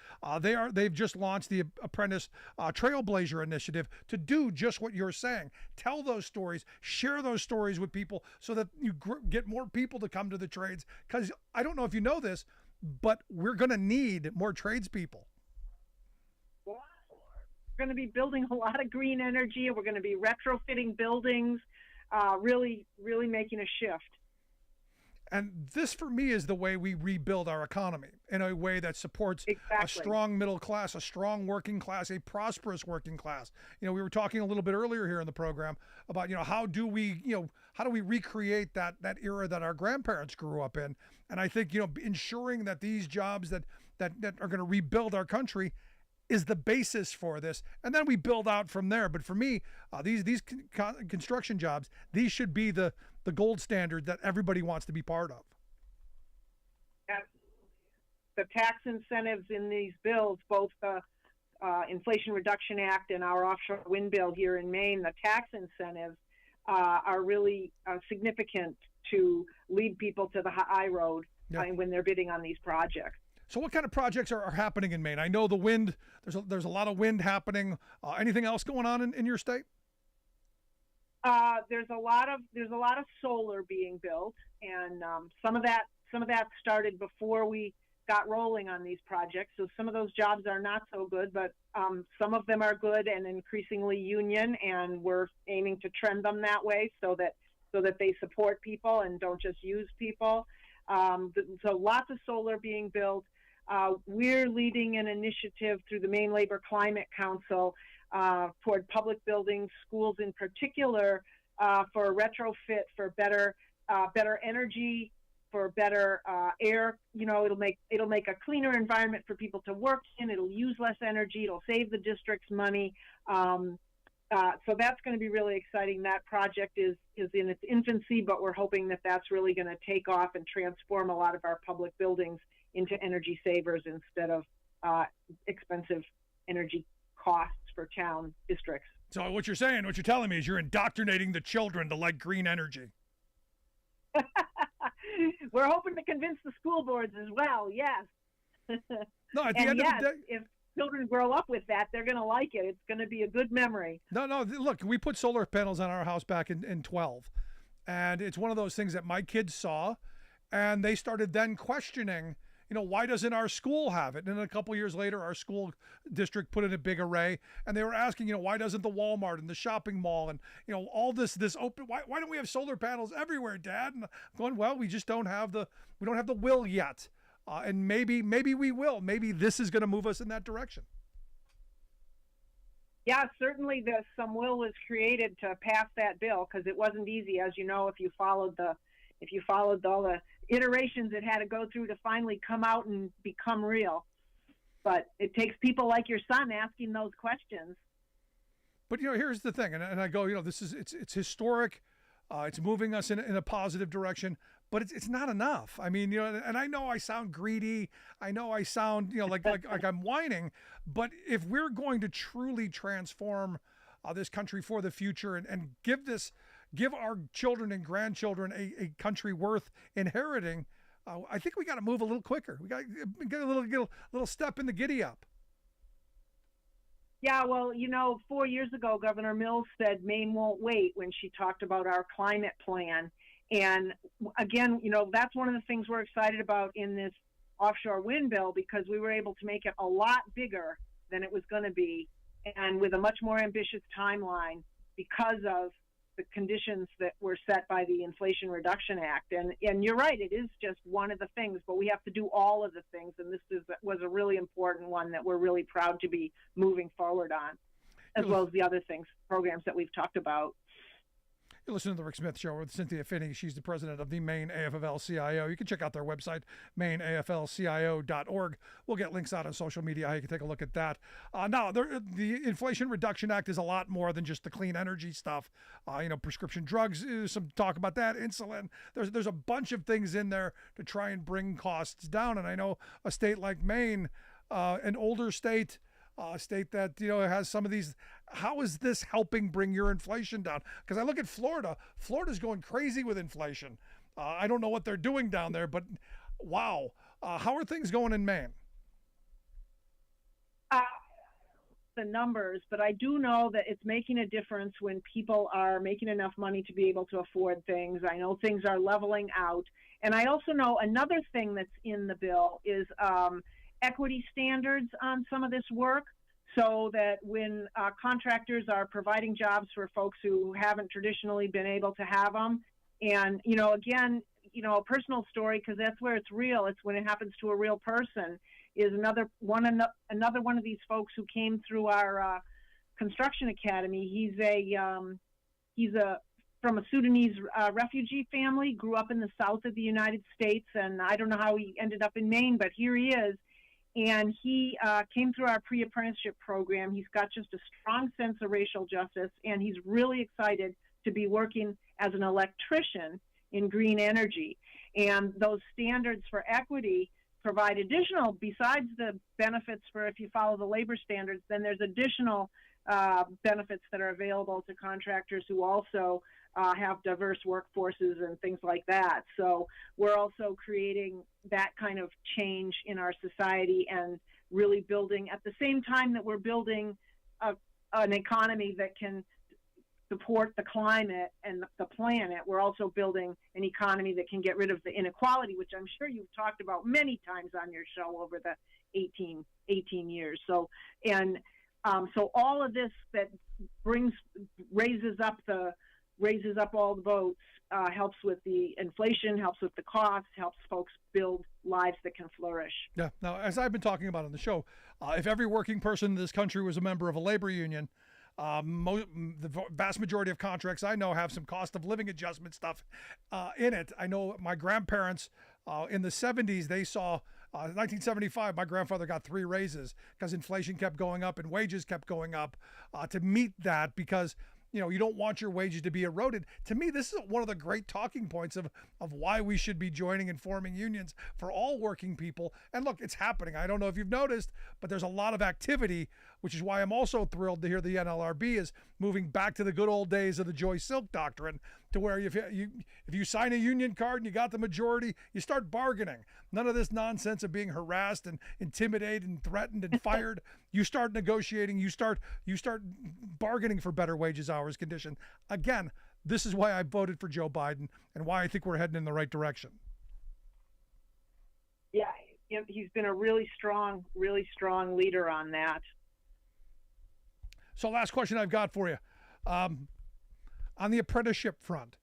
they've just launched the Apprentice Trailblazer Initiative to do just what you're saying. Tell those stories, share those stories with people so that you get more people to come to the trades. Because I don't know if you know this, but we're going to need more tradespeople. We're going to be building a lot of green energy, and we're going to be retrofitting buildings, really making a shift. And this, for me, is the way we rebuild our economy, in a way that supports a strong middle class, a strong working class, a prosperous working class. We were talking a little bit earlier here in the program about, how do we recreate that era that our grandparents grew up in? And I think, ensuring that these jobs that are going to rebuild our country is the basis for this, and then we build out from there. But for me, these construction jobs, these should be the gold standard that everybody wants to be part of. The tax incentives in these bills, both the Inflation Reduction Act and our offshore wind bill here in Maine, the tax incentives are really significant to lead people to the high road when they're bidding on these projects. So what kind of projects are happening in Maine? I know the wind, there's a lot of wind happening. Anything else going on in your state? There's a lot of solar being built, and some of that started before we got rolling on these projects. So some of those jobs are not so good, but some of them are good and increasingly union, and we're aiming to trend them that way so that they support people and don't just use people. So lots of solar being built. We're leading an initiative through the Maine Labor Climate Council toward public buildings, schools in particular, for a retrofit for better energy, for better air. It'll make a cleaner environment for people to work in. It'll use less energy. It'll save the district's money. So that's going to be really exciting. That project is in its infancy, but we're hoping that that's really going to take off and transform a lot of our public buildings into energy savers instead of expensive energy costs for town districts. So what you're telling me is you're indoctrinating the children to like green energy. We're hoping to convince the school boards as well, yes. No, at the end of the day, if children grow up with that, they're going to like it. It's going to be a good memory. No, look, we put solar panels on our house back in 12. And it's one of those things that my kids saw, and they started then questioning, why doesn't our school have it? And then a couple years later, our school district put in a big array, and they were asking, why doesn't the Walmart and the shopping mall and, all this open, why don't we have solar panels everywhere, Dad? And I'm going, well, we just don't have the will yet. And maybe we will. Maybe this is going to move us in that direction. Yeah, certainly some will was created to pass that bill, because it wasn't easy, as you know, if you followed all the iterations it had to go through to finally come out and become real. But it takes people like your son asking those questions. But here's the thing, and I go, it's historic. It's moving us in a positive direction, but it's not enough. I mean, and I know I sound greedy. I know I sound, like I'm whining. But if we're going to truly transform this country for the future and give our children and grandchildren a country worth inheriting, I think we got to move a little quicker. We got to get a little step in the giddy up. Yeah, well, 4 years ago, Governor Mills said Maine won't wait when she talked about our climate plan. And again, that's one of the things we're excited about in this offshore wind bill, because we were able to make it a lot bigger than it was going to be, and with a much more ambitious timeline because of the conditions that were set by the Inflation Reduction Act. And you're right, it is just one of the things, but we have to do all of the things, and was a really important one that we're really proud to be moving forward on, as well as the other things, programs that we've talked about. You're listening to the Rick Smith Show with Cynthia Finney. She's the president of the Maine AFL-CIO. You can check out their website, maineaflcio.org. We'll get links out on social media. You can take a look at that. Now, the Inflation Reduction Act is a lot more than just the clean energy stuff. Prescription drugs, some talk about that, insulin. There's a bunch of things in there to try and bring costs down. And I know a state like Maine, an older state, a state that has some of these. How is this helping bring your inflation down? Because I look at Florida. Florida's going crazy with inflation. I don't know what they're doing down there, but wow. How are things going in Maine? The numbers, but I do know that it's making a difference when people are making enough money to be able to afford things. I know things are leveling out. And I also know another thing that's in the bill is equity standards on some of this work, so that when contractors are providing jobs for folks who haven't traditionally been able to have them, and again, a personal story, because that's where it's real. It's when it happens to a real person. Is another one of these folks who came through our construction academy. He's from a Sudanese refugee family, grew up in the south of the United States, and I don't know how he ended up in Maine, but here he is. And he came through our pre-apprenticeship program. He's got just a strong sense of racial justice, and he's really excited to be working as an electrician in green energy. And those standards for equity provide additional, besides the benefits for if you follow the labor standards, then there's additional benefits that are available to contractors who also have diverse workforces and things like that. So we're also creating that kind of change in our society and really building, at the same time that we're building an economy that can support the climate and the planet, we're also building an economy that can get rid of the inequality, which I'm sure you've talked about many times on your show over the 18 years. So all of this that raises up all the votes, helps with the inflation, helps with the cost, helps folks build lives that can flourish. Yeah. Now, as I've been talking about on the show, if every working person in this country was a member of a labor union, the vast majority of contracts I know have some cost of living adjustment stuff in it. I know my grandparents in the 70s, they saw 1975, my grandfather got 3 raises because inflation kept going up and wages kept going up to meet that, because you don't want your wages to be eroded. To me, this is one of the great talking points of why we should be joining and forming unions for all working people. And look, it's happening. I don't know if you've noticed, but there's a lot of activity, which is why I'm also thrilled to hear the NLRB is moving back to the good old days of the Joy Silk doctrine, to where if you sign a union card and you got the majority, you start bargaining. None of this nonsense of being harassed and intimidated and threatened and fired. You start negotiating. You start bargaining for better wages, hours, condition. Again, this is why I voted for Joe Biden and why I think we're heading in the right direction. Yeah, he's been a really strong leader on that. So last question I've got for you. On the apprenticeship front,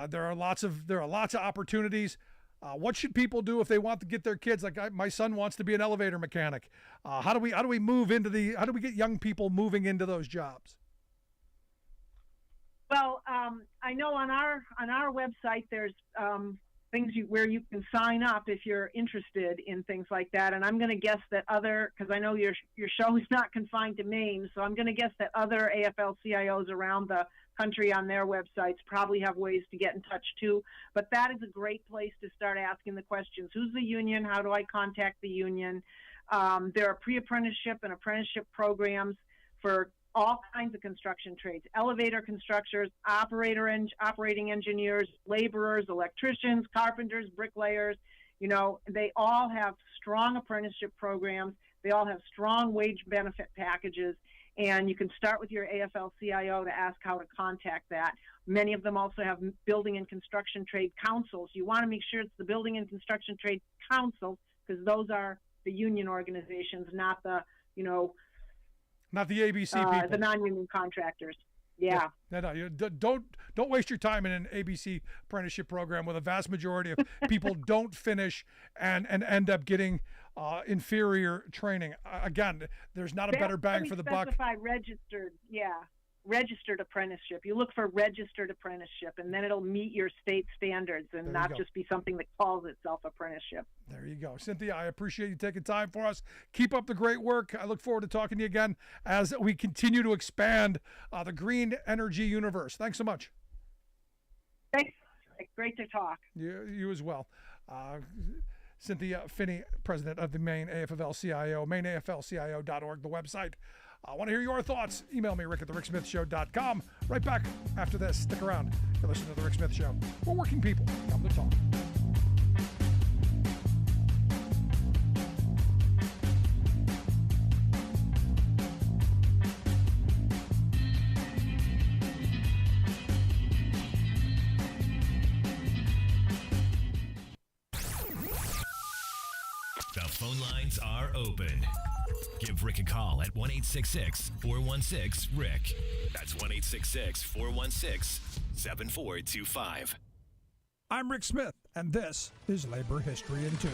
there are lots of opportunities. What should people do if they want to get their kids? Like my son wants to be an elevator mechanic. How do we get young people moving into those jobs? Well, I know on our website there's things where you can sign up if you're interested in things like that. And I'm going to guess that because I know your show is not confined to Maine, so I'm going to guess that other AFL-CIOs around the country on their websites probably have ways to get in touch too. But that is a great place to start asking the questions. Who's the union? How do I contact the union? There are pre-apprenticeship and apprenticeship programs for all kinds of construction trades: elevator constructors, operating engineers, laborers, electricians, carpenters, bricklayers. They all have strong apprenticeship programs. They all have strong wage benefit packages. And you can start with your AFL-CIO to ask how to contact that. Many of them also have building and construction trade councils. You want to make sure it's the building and construction trade councils, because those are the union organizations, not the, not the ABC people. The non-union contractors. Yeah. No, you don't waste your time in an ABC apprenticeship program where the vast majority of people don't finish and end up getting inferior training. Again, there's not a better bang for the buck. Specify registered apprenticeship. You look for registered apprenticeship, and then it'll meet your state standards and not just be something that calls itself apprenticeship. There you go. Cynthia, I appreciate you taking time for us. Keep up the great work. I look forward to talking to you again as we continue to expand the green energy universe. Thanks so much. Thanks. Great to talk. You as well. Cynthia Finney, president of the Maine AFL-CIO, maineaflcio.org, the website. I want to hear your thoughts. Email me, rick@thericksmithshow.com. Right back after this. Stick around. You're listening to The Rick Smith Show. We're working people. Come to talk. The phone lines are open. Give Rick a call at 1-866-416-RICK. That's 1-866-416-7425. I'm Rick Smith, and this is Labor History in 2.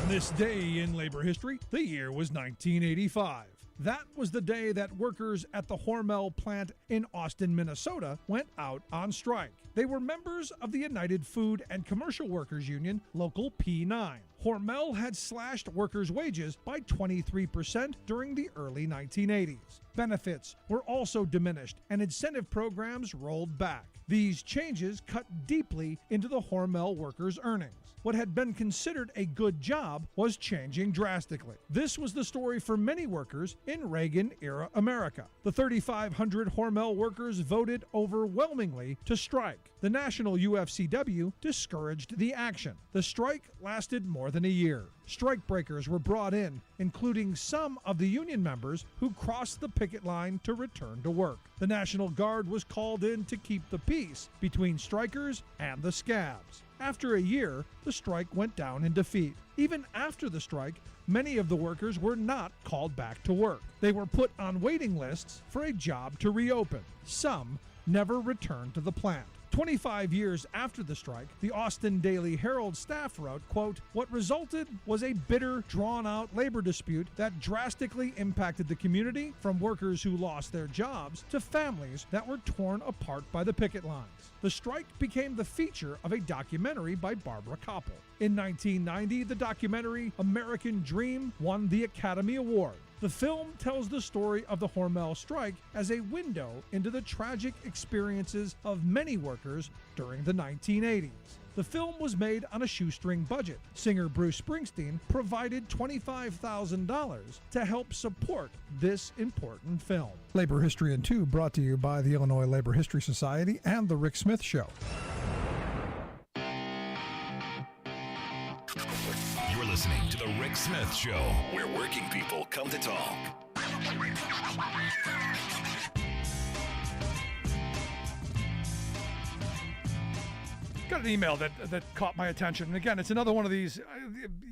On this day in labor history, the year was 1985. That was the day that workers at the Hormel plant in Austin, Minnesota went out on strike. They were members of the United Food and Commercial Workers Union, Local P9. Hormel had slashed workers' wages by 23% during the early 1980s. Benefits were also diminished and incentive programs rolled back. These changes cut deeply into the Hormel workers' earnings. What had been considered a good job was changing drastically. This was the story for many workers in Reagan-era America. The 3,500 Hormel workers voted overwhelmingly to strike. The National UFCW discouraged the action. The strike lasted more than a year. Strikebreakers were brought in, including some of the union members who crossed the picket line to return to work. The National Guard was called in to keep the peace between strikers and the scabs. After a year, the strike went down in defeat. Even after the strike, many of the workers were not called back to work. They were put on waiting lists for a job to reopen. Some never returned to the plant. 25 years after the strike, the Austin Daily Herald staff wrote, quote, "What resulted was a bitter, drawn-out labor dispute that drastically impacted the community, from workers who lost their jobs to families that were torn apart by the picket lines." The strike became the feature of a documentary by Barbara Koppel. In 1990, the documentary American Dream won the Academy Award. The film tells the story of the Hormel strike as a window into the tragic experiences of many workers during the 1980s. The film was made on a shoestring budget. Singer Bruce Springsteen provided $25,000 to help support this important film. Labor History in 2 brought to you by the Illinois Labor History Society and The Rick Smith Show. You're listening to The Rick Smith Show, where working people come to talk. Got an email that caught my attention. And again, it's another one of these.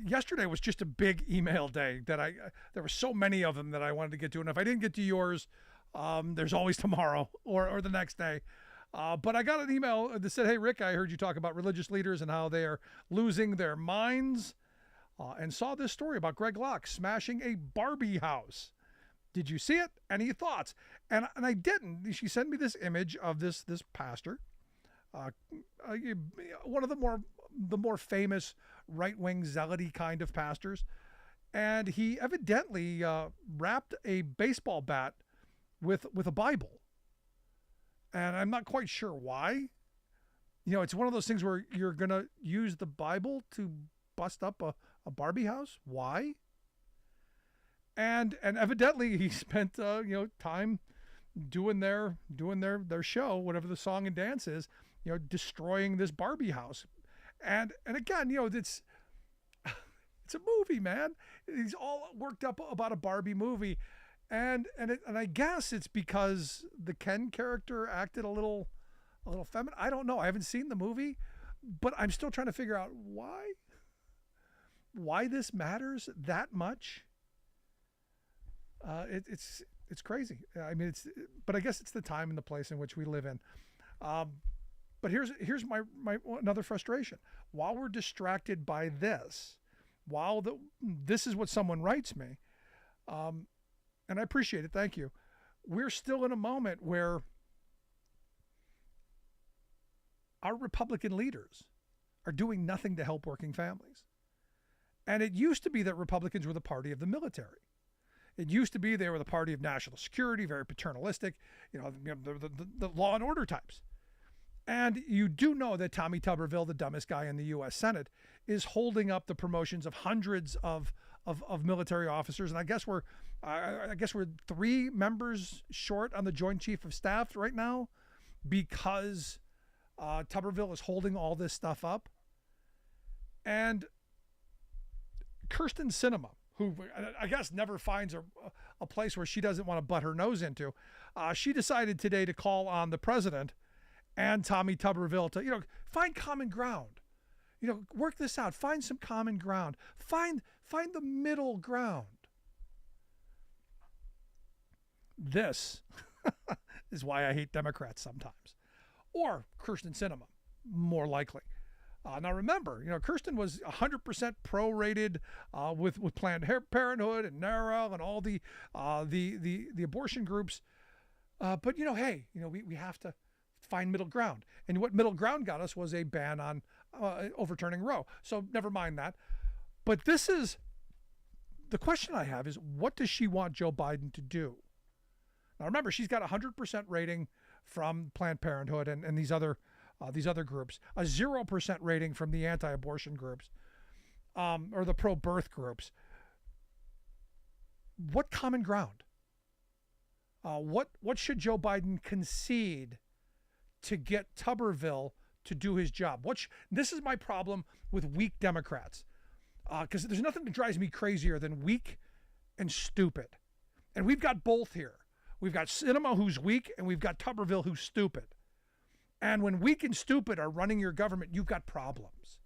Yesterday was just a big email day that there were so many of them that I wanted to get to. And if I didn't get to yours, there's always tomorrow or the next day. But I got an email that said, "Hey, Rick, I heard you talk about religious leaders and how they are losing their minds, and saw this story about Greg Locke smashing a Barbie house. Did you see it? Any thoughts?" And I didn't. She sent me this image of this pastor, one of the more famous right-wing zealoty kind of pastors, and he evidently wrapped a baseball bat with a Bible. And I'm not quite sure why. You know, it's one of those things where you're going to use the Bible to bust up a Barbie house. Why? And evidently he spent time doing their show, whatever the song and dance is, destroying this Barbie house. And again, it's a movie, man. He's all worked up about a Barbie movie. And I guess it's because the Ken character acted a little feminine. I don't know. I haven't seen the movie, but I'm still trying to figure out why this matters that much. It's crazy. I mean, but I guess it's the time and the place in which we live in. But here's my another frustration. While we're distracted by this, this is what someone writes me, and I appreciate it. Thank you. We're still in a moment where our Republican leaders are doing nothing to help working families. And it used to be that Republicans were the party of the military. It used to be they were the party of national security, very paternalistic, the law and order types. And you do know that Tommy Tuberville, the dumbest guy in the U.S. Senate, is holding up the promotions of hundreds of military officers. And I guess we're 3 members short on the Joint Chief of Staff right now because Tuberville is holding all this stuff up. And Kirsten Sinema, who I guess never finds a place where she doesn't want to butt her nose into, she decided today to call on the president and Tommy Tuberville to, find common ground. Work this out. Find some common ground. Find the middle ground. This is why I hate Democrats sometimes. Or Kirsten Sinema, more likely. Now remember, Kirsten was 100% prorated with Planned Parenthood and NARA and all the abortion groups. But hey, we have to find middle ground. And what middle ground got us was a ban on overturning Roe. So never mind that. But this is the question I have: is what does she want Joe Biden to do? Now remember, she's got a 100% rating from Planned Parenthood and these other groups, a 0% rating from the anti-abortion groups, or the pro-birth groups. What common ground? What should Joe Biden concede to get Tuberville to do his job? This is my problem with weak Democrats, because there's nothing that drives me crazier than weak and stupid, and we've got both here. We've got Sinema, who's weak, and we've got Tuberville, who's stupid. And when weak and stupid are running your government, you've got problems.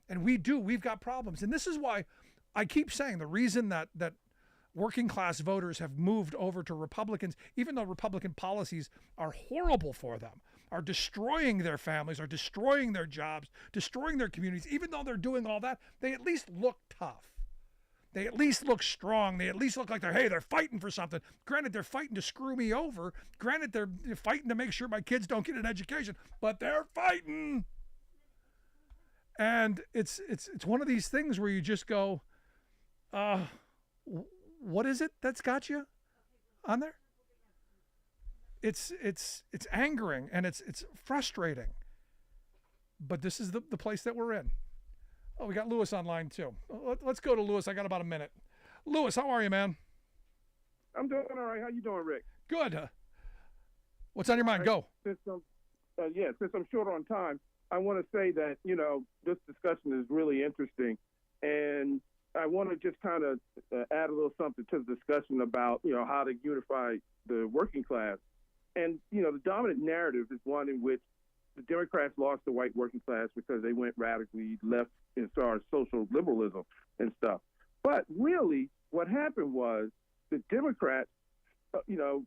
And we've got problems. And this is why I keep saying the reason that working class voters have moved over to Republicans, even though Republican policies are horrible for them, are destroying their families, are destroying their jobs, destroying their communities, even though they're doing all that, they at least look tough. They at least look strong. They at least look like they're fighting for something. Granted, they're fighting to screw me over. Granted, they're fighting to make sure my kids don't get an education, but they're fighting. And it's one of these things where you just go, what is it that's got you on there? It's angering and it's frustrating. But this is the place that we're in. Oh, we got Lewis online too. Let's go to Lewis. I got about a minute. Lewis, how are you, man? I'm doing all right. How you doing, Rick? Good. What's on your mind? Go. Since I'm short on time, I want to say that, this discussion is really interesting. And I want to just kind of add a little something to the discussion about, how to unify the working class. And, the dominant narrative is one in which the Democrats lost the white working class because they went radically left as far as social liberalism and stuff. But really, what happened was the Democrats,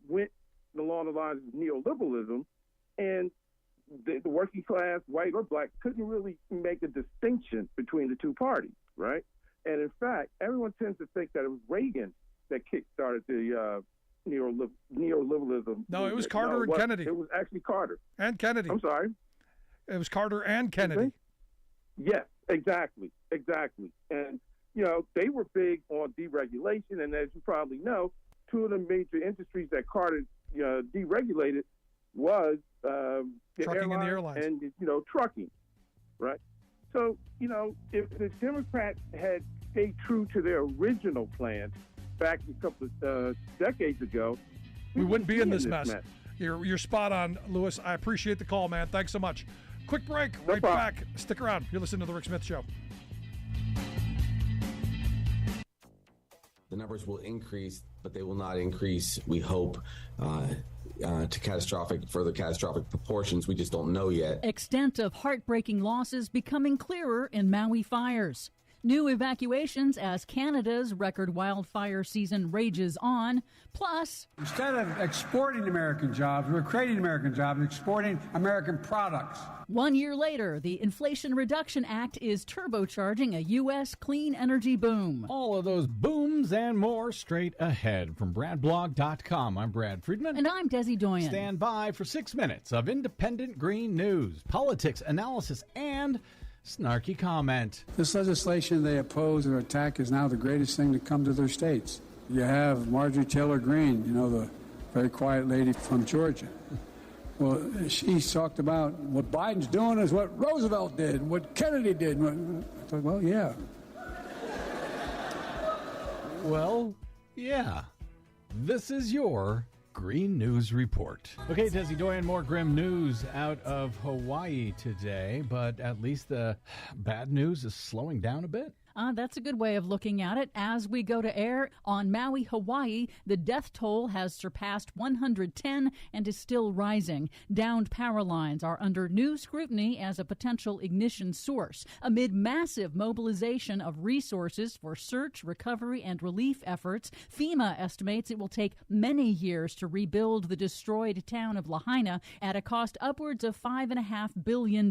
went along the lines of neoliberalism, and the working class, white or black, couldn't really make a distinction between the two parties, right? And in fact, everyone tends to think that it was Reagan that kickstarted the neoliberalism. No, it was Carter and Kennedy. It was actually Carter. And Kennedy. I'm sorry. It was Carter and Kennedy. Yes, exactly. And, they were big on deregulation. And as you probably know, two of the major industries that Carter deregulated was trucking and the airlines. And, trucking, right? So, if the Democrats had stayed true to their original plan back a couple of decades ago, we wouldn't be in this mess. You're spot on, Lewis. I appreciate the call, man. Thanks so much. Quick break. Right back. Stick around. You're listening to The Rick Smith Show. The numbers will increase, but they will not increase, we hope, to further catastrophic proportions. We just don't know yet. Extent of heartbreaking losses becoming clearer in Maui fires. New evacuations as Canada's record wildfire season rages on. Plus, instead of exporting American jobs, we're creating American jobs, exporting American products. 1 year later, the Inflation Reduction Act is turbocharging a U.S. clean energy boom. All of those booms and more straight ahead. From BradBlog.com, I'm Brad Friedman. And I'm Desi Doyen. Stand by for 6 minutes of independent green news, politics, analysis, and snarky comment. This legislation they oppose or attack is now the greatest thing to come to their states. You have Marjorie Taylor Greene, the very quiet lady from Georgia. Well, she talked about what Biden's doing is what Roosevelt did, what Kennedy did. I thought, well, yeah. Well, yeah. This is your Green News Report. Okay, Desi Doyen, more grim news out of Hawaii today, but at least the bad news is slowing down a bit. That's a good way of looking at it. As we go to air on Maui, Hawaii, the death toll has surpassed 110 and is still rising. Downed power lines are under new scrutiny as a potential ignition source. Amid massive mobilization of resources for search, recovery, and relief efforts, FEMA estimates it will take many years to rebuild the destroyed town of Lahaina at a cost upwards of $5.5 billion.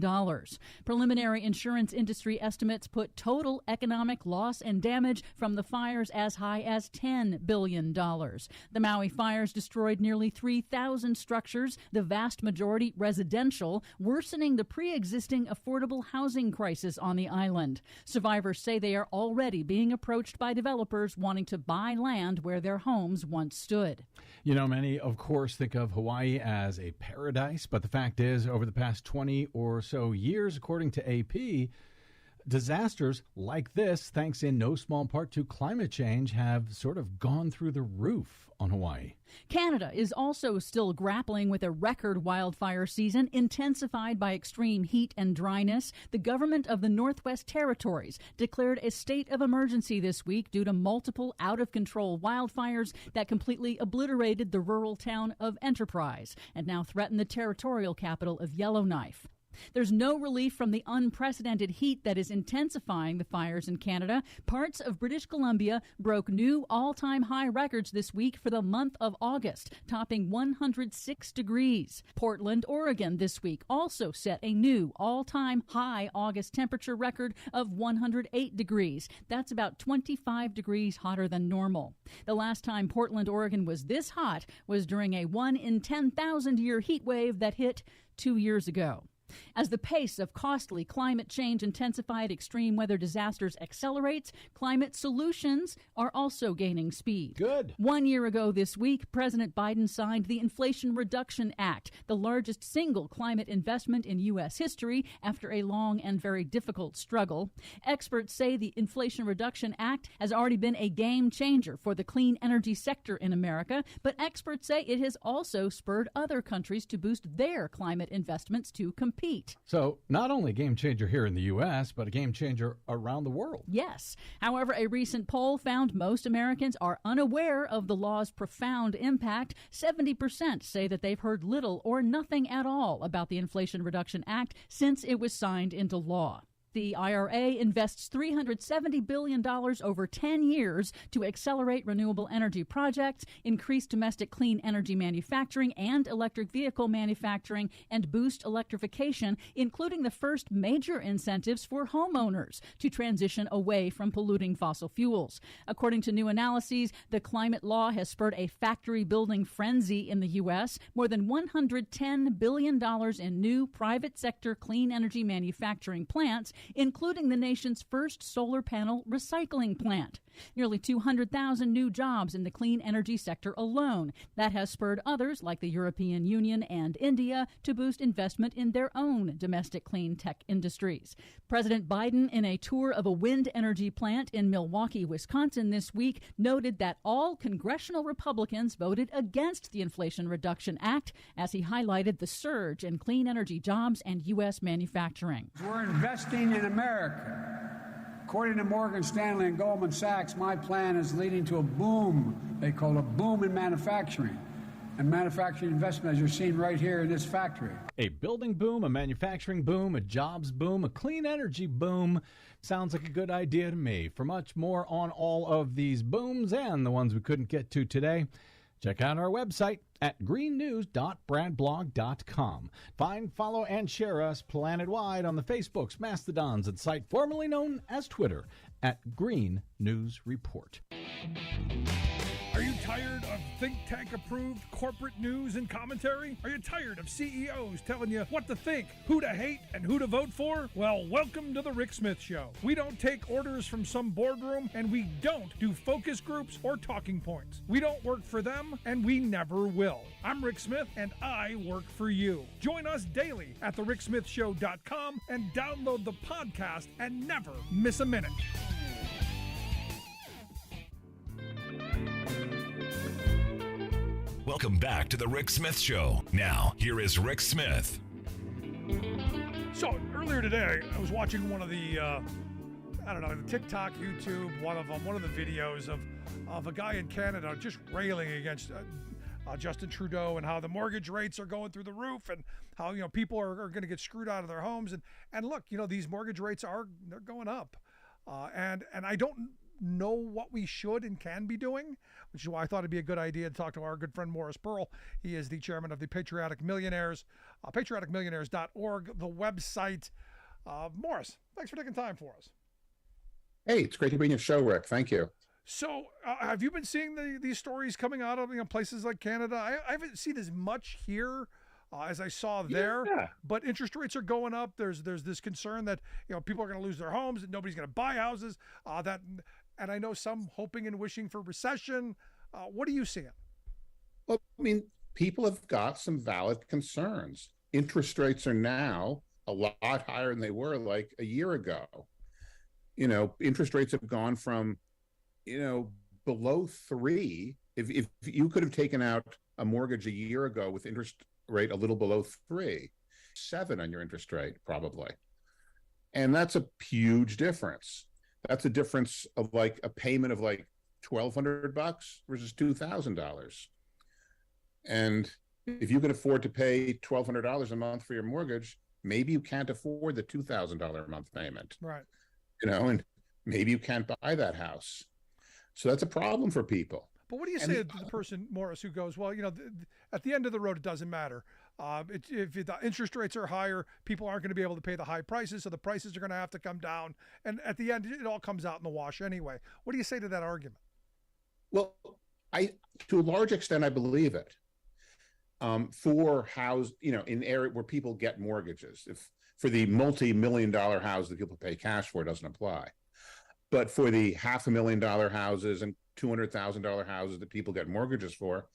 Preliminary insurance industry estimates put total economic loss and damage from the fires as high as $10 billion. The Maui fires destroyed nearly 3,000 structures, the vast majority residential, worsening the pre-existing affordable housing crisis on the island. Survivors say they are already being approached by developers wanting to buy land where their homes once stood. Many, of course, think of Hawaii as a paradise, but the fact is, over the past 20 or so years, according to AP, disasters like this, thanks in no small part to climate change, have sort of gone through the roof on Hawaii. Canada is also still grappling with a record wildfire season intensified by extreme heat and dryness. The government of the Northwest Territories declared a state of emergency this week due to multiple out-of-control wildfires that completely obliterated the rural town of Enterprise and now threaten the territorial capital of Yellowknife. There's no relief from the unprecedented heat that is intensifying the fires in Canada. Parts of British Columbia broke new all-time high records this week for the month of August, topping 106 degrees. Portland, Oregon this week also set a new all-time high August temperature record of 108 degrees. That's about 25 degrees hotter than normal. The last time Portland, Oregon was this hot was during a 1 in 10,000 year heat wave that hit 2 years ago. As the pace of costly climate change intensified extreme weather disasters accelerates, climate solutions are also gaining speed. Good. 1 year ago this week, President Biden signed the Inflation Reduction Act, the largest single climate investment in U.S. history after a long and very difficult struggle. Experts say the Inflation Reduction Act has already been a game changer for the clean energy sector in America, but experts say it has also spurred other countries to boost their climate investments to compete. So not only a game changer here in the U.S., but a game changer around the world. Yes. However, a recent poll found most Americans are unaware of the law's profound impact. 70% say that they've heard little or nothing at all about the Inflation Reduction Act since it was signed into law. The IRA invests $370 billion over 10 years to accelerate renewable energy projects, increase domestic clean energy manufacturing and electric vehicle manufacturing, and boost electrification, including the first major incentives for homeowners to transition away from polluting fossil fuels. According to new analyses, the climate law has spurred a factory-building frenzy in the U.S., more than $110 billion in new private sector clean energy manufacturing plants, including the nation's first solar panel recycling plant. Nearly 200,000 new jobs in the clean energy sector alone. That has spurred others, like the European Union and India, to boost investment in their own domestic clean tech industries. President Biden, in a tour of a wind energy plant in Milwaukee, Wisconsin this week, noted that all congressional Republicans voted against the Inflation Reduction Act as he highlighted the surge in clean energy jobs and U.S. manufacturing. We're investing in America. According to Morgan Stanley and Goldman Sachs, my plan is leading to a boom. They call it a boom in manufacturing. and manufacturing investment as you're seeing right here in this factory. A building boom, a manufacturing boom, a jobs boom, a clean energy boom. Sounds like a good idea to me. For much more on all of these booms and the ones we couldn't get to today, check out our website at greennews.bradblog.com. Find, follow, and share us planet-wide on the Facebooks, Mastodons, and site formerly known as Twitter at Green News Report. Are you tired of think tank approved corporate news and commentary? Are you tired of CEOs telling you what to think, who to hate, and who to vote for? Well, welcome to the Rick Smith Show. We don't take orders from some boardroom, and we don't do focus groups or talking points. We don't work for them, and we never will. I'm Rick Smith, and I work for you. Join us daily at thericksmithshow.com and download the podcast and never miss a minute. Welcome back to the Rick Smith Show. Now, here is Rick Smith. So earlier today, I was watching one of the, the TikTok, YouTube, one of the videos of a guy in Canada just railing against Justin Trudeau and how the mortgage rates are going through the roof and how, people are going to get screwed out of their homes. And look, these mortgage rates they're going up. And I don't know what we should and can be doing, which is why I thought it'd be a good idea to talk to our good friend Morris Pearl. He is the chairman of the Patriotic Millionaires, patrioticmillionaires.org, the website. Morris, thanks for taking time for us. Hey, it's great to be on your show, Rick. Thank you. So have you been seeing these stories coming out of places like Canada? I haven't seen as much here as I saw there, but interest rates are going up. There's this concern that people are going to lose their homes, that nobody's going to buy houses. And I know some hoping and wishing for recession. What are you seeing? Well, I mean, people have got some valid concerns. Interest rates are now a lot higher than they were like a year ago. Interest rates have gone from, below 3. If you could have taken out a mortgage a year ago with interest rate a little below 3, 7 on your interest rate, probably. And that's a huge difference. That's a difference of like a payment of like $1,200 versus $2,000. And if you can afford to pay $1,200 a month for your mortgage, maybe you can't afford the $2,000 a month payment. Right. And maybe you can't buy that house. So that's a problem for people. But what do you say to the person, Morris, who goes, well, at the end of the road, it doesn't matter. If the interest rates are higher, people aren't going to be able to pay the high prices, so the prices are going to have to come down. And at the end, it all comes out in the wash anyway. What do you say to that argument? Well, to a large extent, I believe it. For in area where people get mortgages, if for the multi-million-dollar house that people pay cash for, it doesn't apply. But for the $500,000 houses and $200,000 houses that people get mortgages for,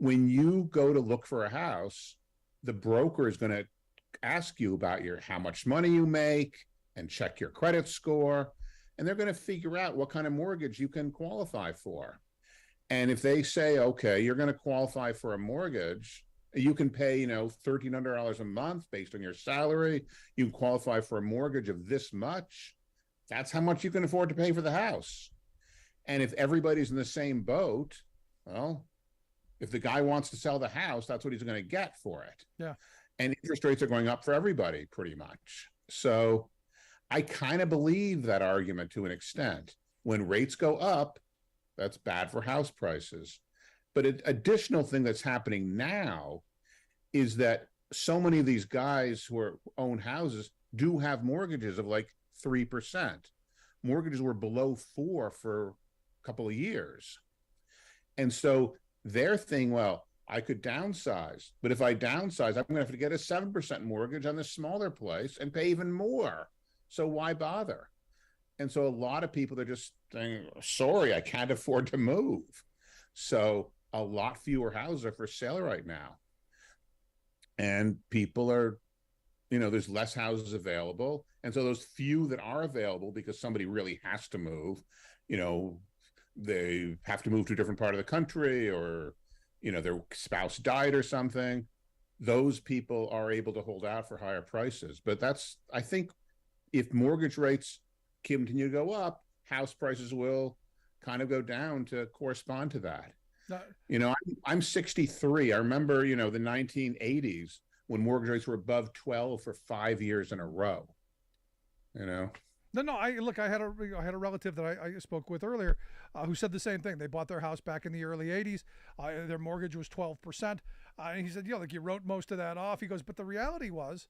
when you go to look for a house, the broker is going to ask you about how much money you make and check your credit score, and they're going to figure out what kind of mortgage you can qualify for. And if they say, okay, you're going to qualify for a mortgage, you can pay, $1,300 a month based on your salary. You can qualify for a mortgage of this much. That's how much you can afford to pay for the house. And if everybody's in the same boat, well, if the guy wants to sell the house, that's what he's going to get for it. Yeah. And interest rates are going up for everybody pretty much. So I kind of believe that argument to an extent. When rates go up, that's bad for house prices. But an additional thing that's happening now is that so many of these guys who own houses do have mortgages of like 3%. Mortgages were below 4 for a couple of years. And so they're thinking, well, I could downsize, but if I downsize, I'm going to have to get a 7% mortgage on this smaller place and pay even more. So why bother? And so a lot of people are just saying, sorry, I can't afford to move. So a lot fewer houses are for sale right now. And people are, there's less houses available. And so those few that are available because somebody really has to move, they have to move to a different part of the country or, their spouse died or something. Those people are able to hold out for higher prices. But I think if mortgage rates continue to go up, house prices will kind of go down to correspond to that. No. I'm 63. I remember, the 1980s when mortgage rates were above 12 for 5 years in a row. No. I had a relative that I spoke with earlier who said the same thing. They bought their house back in the early '80s. Their mortgage was 12%, and he said, you wrote most of that off. He goes, but the reality is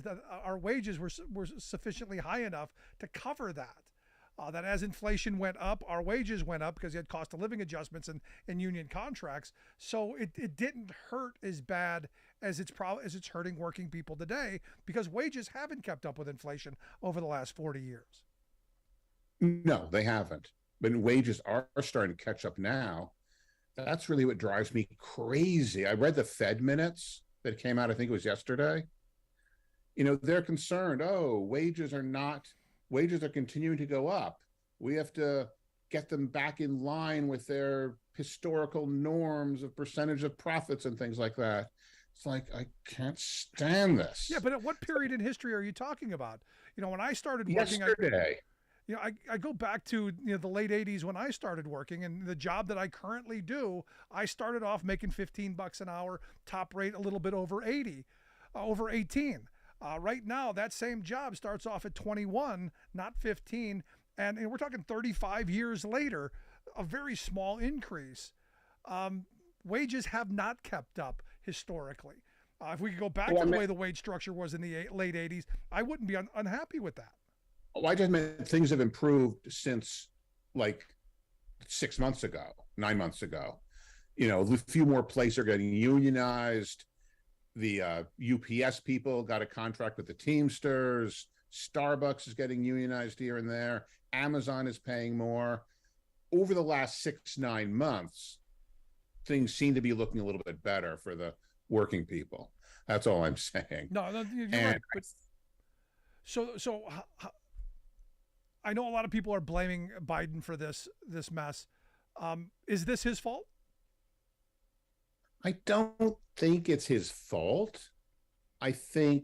that our wages were sufficiently high enough to cover that. That as inflation went up, our wages went up because you had cost of living adjustments and union contracts. So it didn't hurt as bad as it's hurting working people today, because wages haven't kept up with inflation over the last 40 years. No, they haven't. But wages are starting to catch up now. That's really what drives me crazy. I read the Fed minutes that came out, I think it was yesterday. They're concerned, wages are continuing to go up. We have to get them back in line with their historical norms of percentage of profits and things like that. It's like, I can't stand this. Yeah, but at what period in history are you talking about? When I started working, yesterday. I go back to the late '80s when I started working, and the job that I currently do, I started off making $15 an hour, top rate a little bit over 18. Right now, that same job starts off at 21, not 15, and we're talking 35 years later, a very small increase. Wages have not kept up historically. If we could go back to the way the wage structure was in the late '80s, I wouldn't be unhappy with that. I just meant things have improved since like 6 months ago, 9 months ago. A few more places are getting unionized. The UPS people got a contract with the Teamsters. Starbucks is getting unionized here and there. Amazon is paying more. Over the last 6-9 months, things seem to be looking a little bit better for the working people. That's all I'm saying. No, you're right. But so I know a lot of people are blaming Biden for this mess. Is this his fault? I don't think it's his fault. Maybe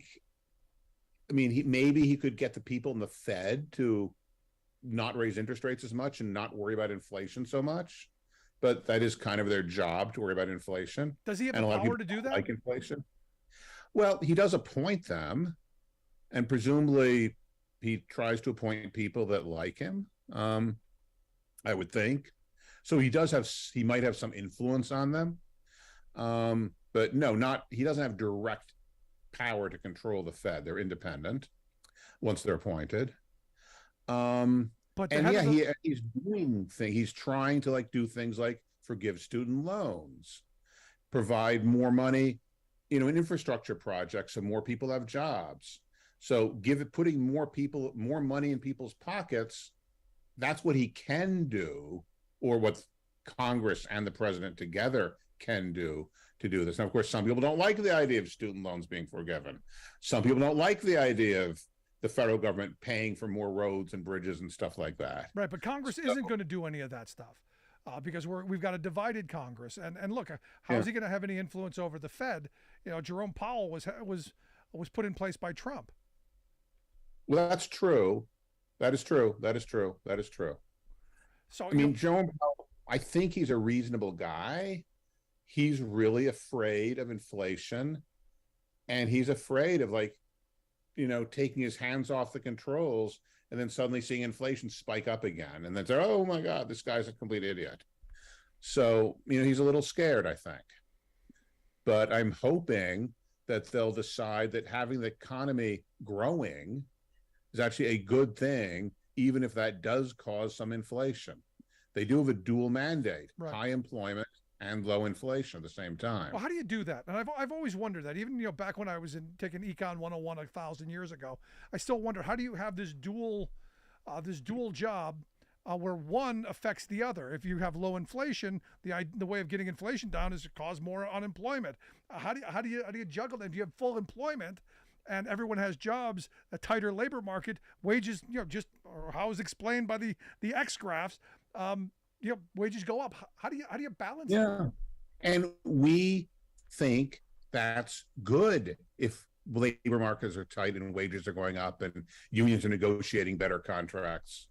he could get the people in the Fed to not raise interest rates as much and not worry about inflation so much. But that is kind of their job, to worry about inflation. Does he have the power to do that? Like inflation? Well, he does appoint them, and presumably he tries to appoint people that like him. I would think. So he might have some influence on them. But no, he doesn't have direct power to control the Fed. They're independent once they're appointed. He's doing things. He's trying to do things like forgive student loans, provide more money, in infrastructure projects so more people have jobs. So putting more money in people's pockets, that's what he can do, or what Congress and the president together can do to do this. Now, of course, some people don't like the idea of student loans being forgiven. Some people don't like the idea of the federal government paying for more roads and bridges and stuff like that. Right, but Congress isn't going to do any of that stuff because we've got a divided Congress. And look, how is he going to have any influence over the Fed? Jerome Powell was put in place by Trump. Well, that's true. That is true. So Jerome Powell, I think he's a reasonable guy. He's really afraid of inflation, and he's afraid of taking his hands off the controls and then suddenly seeing inflation spike up again, and then say, "Oh my God, this guy's a complete idiot." So he's a little scared, I think. But I'm hoping that they'll decide that having the economy growing is actually a good thing, even if that does cause some inflation. They do have a dual mandate, right. High employment and low inflation at the same time. Well, how do you do that? And I've always wondered that. Even back when I was taking Econ 101 1,000 years ago, I still wonder, how do you have this dual job where one affects the other? If you have low inflation, the way of getting inflation down is to cause more unemployment. How do you juggle that? If you have full employment and everyone has jobs, a tighter labor market, wages, or how is explained by the X graphs, wages go up. How do you balance that? And we think that's good if labor markets are tight and wages are going up and unions are negotiating better contracts.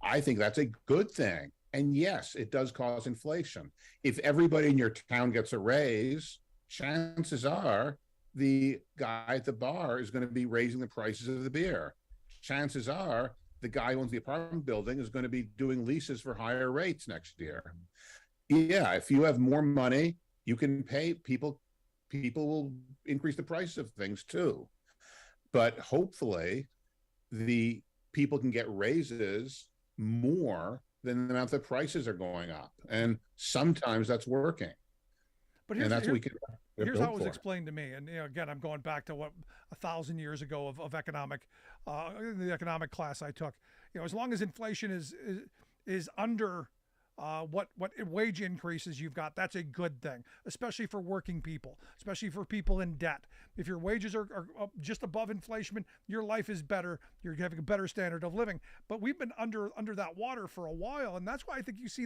I think that's a good thing. And yes, it does cause inflation. If everybody in your town gets a raise, chances are the guy at the bar is going to be raising the prices of the beer. Chances are the guy who owns the apartment building is going to be doing leases for higher rates next year. Yeah, if you have more money, you can pay people. People will increase the price of things too. But hopefully, the people can get raises more than the amount the prices are going up, and sometimes that's working. But and that's what we can. Here's how it was explained to me, and again, I'm going back to what 1,000 years ago of economic, the economic class I took. As long as inflation is under what wage increases you've got, that's a good thing, especially for working people, especially for people in debt. If your wages are just above inflation, your life is better. You're having a better standard of living. But we've been under that water for a while, and that's why I think you see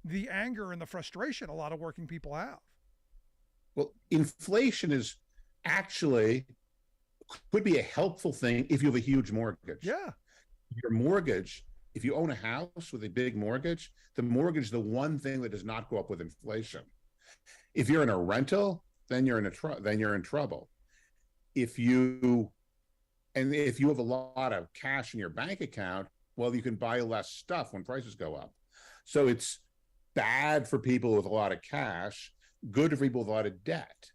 the anger and the frustration a lot of working people have. Well, inflation is actually could be a helpful thing if you have a huge mortgage. Yeah. Your mortgage, if you own a house with a big mortgage, the mortgage is the one thing that does not go up with inflation. If you're in a rental, then you're in trouble. If you have a lot of cash in your bank account, well, you can buy less stuff when prices go up. So it's bad for people with a lot of cash, good for people with a lot of debt.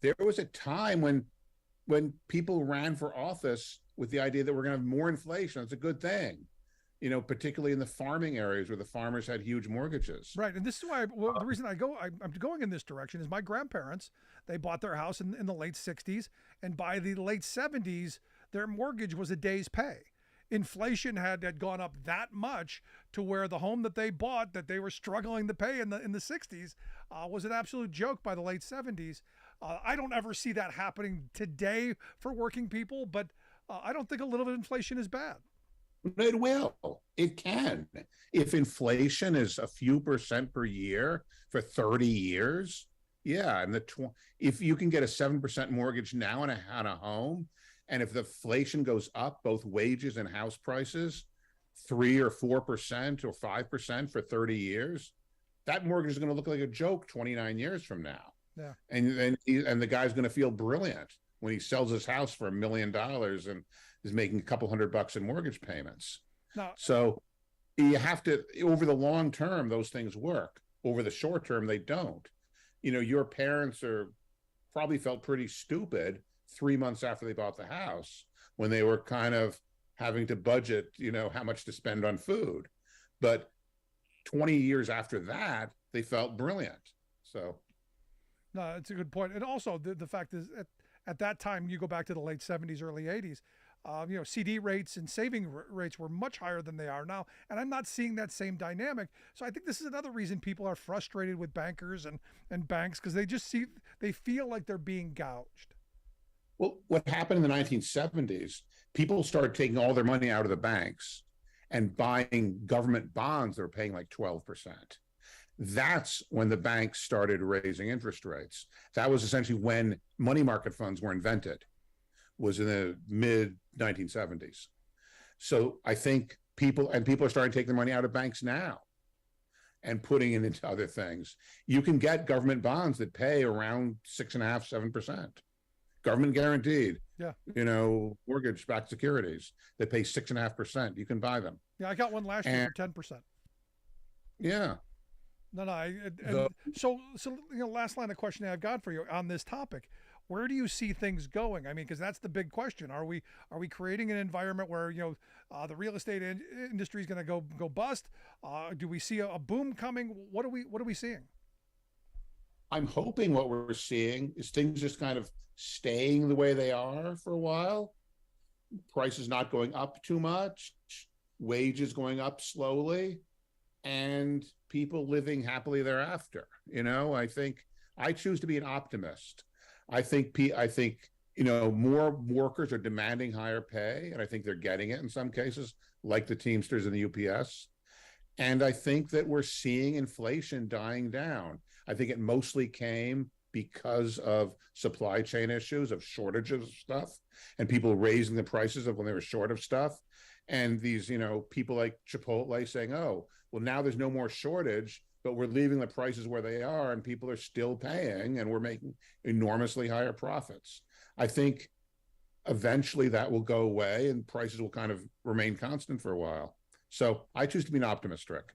There was a time when people ran for office with the idea that we're going to have more inflation. It's a good thing, particularly in the farming areas where the farmers had huge mortgages. Right, and this is why the reason I'm going in this direction is my grandparents, they bought their house in the late 60s, and by the late 70s, their mortgage was a day's pay. Inflation had gone up that much to where the home that they bought that they were struggling to pay in the 60s was an absolute joke by the late 70s. I don't ever see that happening today for working people, but I don't think a little bit of inflation is bad. It will. It can. If inflation is a few percent per year for 30 years, yeah. And if you can get a 7% mortgage now on a home, and if the inflation goes up, both wages and house prices, 3 or 4% or 5% for 30 years, that mortgage is going to look like a joke 29 years from now. Yeah. And the guy's going to feel brilliant when he sells his house for $1 million and is making a couple $100 in mortgage payments. No. So you have to, over the long term, those things work. Over the short term, they don't. Your parents probably felt pretty stupid 3 months after they bought the house when they were kind of having to budget, how much to spend on food. But 20 years after that, they felt brilliant. So. No, it's a good point. And also the fact is at that time, you go back to the late 70s, early 80s, CD rates and saving rates were much higher than they are now. And I'm not seeing that same dynamic. So I think this is another reason people are frustrated with bankers and banks, because they feel like they're being gouged. Well, what happened in the 1970s, people started taking all their money out of the banks and buying government bonds that were paying like 12%. That's when the banks started raising interest rates. That was essentially when money market funds were invented, was in the mid 1970s. So I think people are starting to take their money out of banks now and putting it into other things. You can get government bonds that pay around 6.5%, 7%. Government guaranteed, yeah, mortgage-backed securities that pay 6.5%. You can buy them. Yeah, I got one last year for 10%. Yeah. No. So last line of questioning I've got for you on this topic: where do you see things going? I mean, because that's the big question. Are we creating an environment where the real estate industry is going to go bust? Do we see a boom coming? What are we seeing? I'm hoping what we're seeing is things just kind of staying the way they are for a while. Prices not going up too much, wages going up slowly, and people living happily thereafter. I think I choose to be an optimist. I think more workers are demanding higher pay, and I think they're getting it in some cases, like the Teamsters and the UPS. And I think that we're seeing inflation dying down. I think it mostly came because of supply chain issues, of shortages of stuff, and people raising the prices of when they were short of stuff. And these, people like Chipotle saying, oh, well, now there's no more shortage, but we're leaving the prices where they are and people are still paying and we're making enormously higher profits. I think eventually that will go away and prices will kind of remain constant for a while. So I choose to be an optimist, Rick.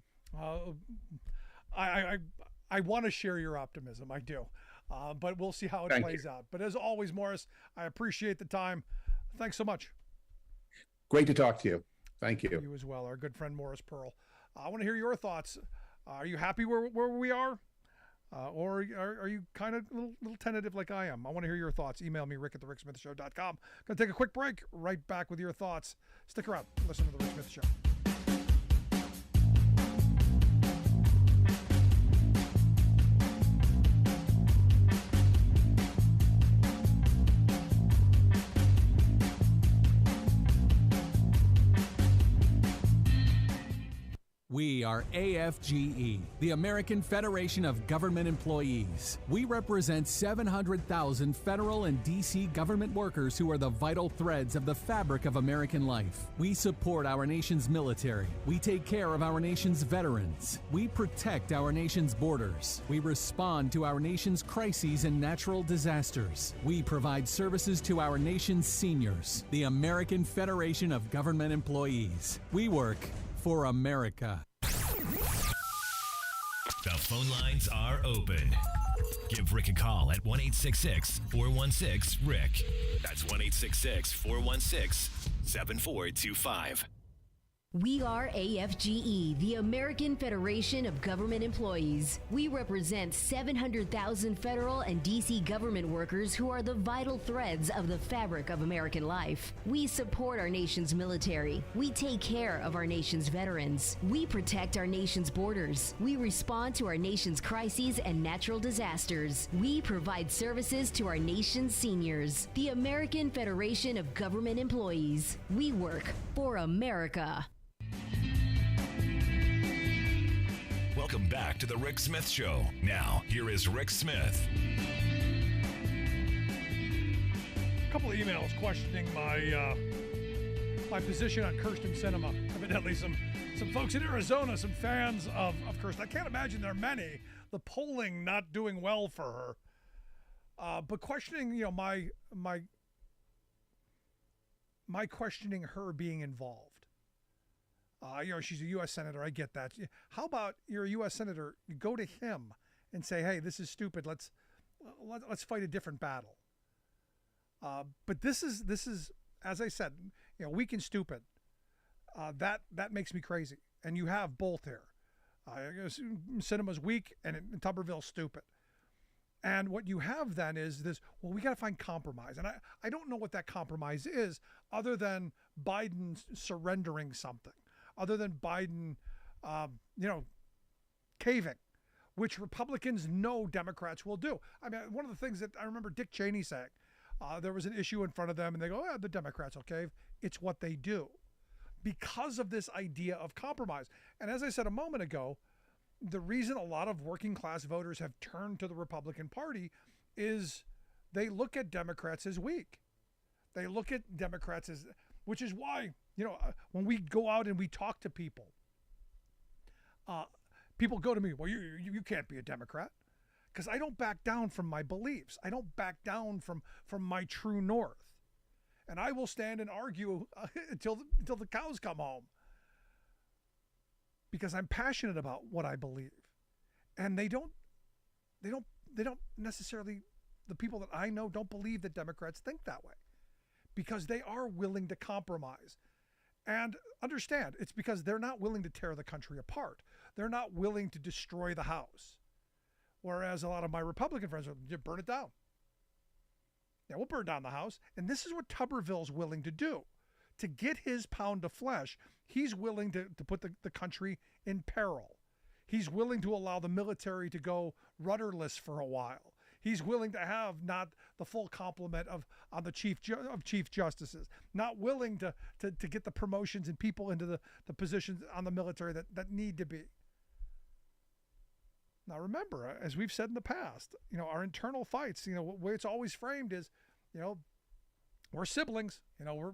I want to share your optimism. I do. But we'll see how it plays out. But as always, Morris, I appreciate the time. Thanks so much. Great to talk to you. Thank you. You as well, our good friend Morris Pearl. I want to hear your thoughts. Are you happy where we are? Or are you kind of a little tentative like I am? I want to hear your thoughts. Email me, rick@thericksmithshow.com. Going to take a quick break. Right back with your thoughts. Stick around. Listen to The Rick Smith Show. We are AFGE, the American Federation of Government Employees. We represent 700,000 federal and D.C. government workers who are the vital threads of the fabric of American life. We support our nation's military. We take care of our nation's veterans. We protect our nation's borders. We respond to our nation's crises and natural disasters. We provide services to our nation's seniors. The American Federation of Government Employees. We work for America. The phone lines are open. Give Rick a call at 1-866-416-RICK. That's 1-866-416-7425. We are AFGE, the American Federation of Government Employees. We represent 700,000 federal and D.C. government workers who are the vital threads of the fabric of American life. We support our nation's military. We take care of our nation's veterans. We protect our nation's borders. We respond to our nation's crises and natural disasters. We provide services to our nation's seniors. The American Federation of Government Employees. We work for America. Welcome back to The Rick Smith Show. Now, here is Rick Smith. A couple of emails questioning my position on Kirsten Sinema. Evidently, some folks in Arizona, some fans of Kirsten. I can't imagine there are many. The polling not doing well for her, but questioning, my questioning her being involved. She's a U.S. Senator. I get that. How about you're a U.S. Senator? You go to him and say, hey, this is stupid. Let's fight a different battle. But this is, as I said, weak and stupid. That makes me crazy. And you have both here. Sinema's weak and Tuberville's stupid. And what you have then is this, well, we got to find compromise. And I don't know what that compromise is other than Biden surrendering something. Other than Biden, caving, which Republicans know Democrats will do. I mean, one of the things that I remember Dick Cheney saying, there was an issue in front of them and they go, the Democrats will cave. It's what they do because of this idea of compromise. And as I said a moment ago, the reason a lot of working class voters have turned to the Republican Party is they look at Democrats as weak. They look at Democrats as, which is why, when we go out and we talk to people, people go to me, well, you can't be a Democrat, because I don't back down from my beliefs. I don't back down from my true north. And I will stand and argue until the cows come home, because I'm passionate about what I believe. And they don't necessarily, the people that I know don't believe that Democrats think that way, because they are willing to compromise. And understand, it's because they're not willing to tear the country apart. They're not willing to destroy the house. Whereas a lot of my Republican friends are, burn it down. Yeah, we'll burn down the house. And this is what Tuberville's willing to do. To get his pound of flesh, he's willing to put the country in peril. He's willing to allow the military to go rudderless for a while. He's willing to have not the full complement of the chief justices, not willing to get the promotions and people into the positions on the military that need to be. Now remember, as we've said in the past, our internal fights, the way it's always framed is, We're siblings. You know, we're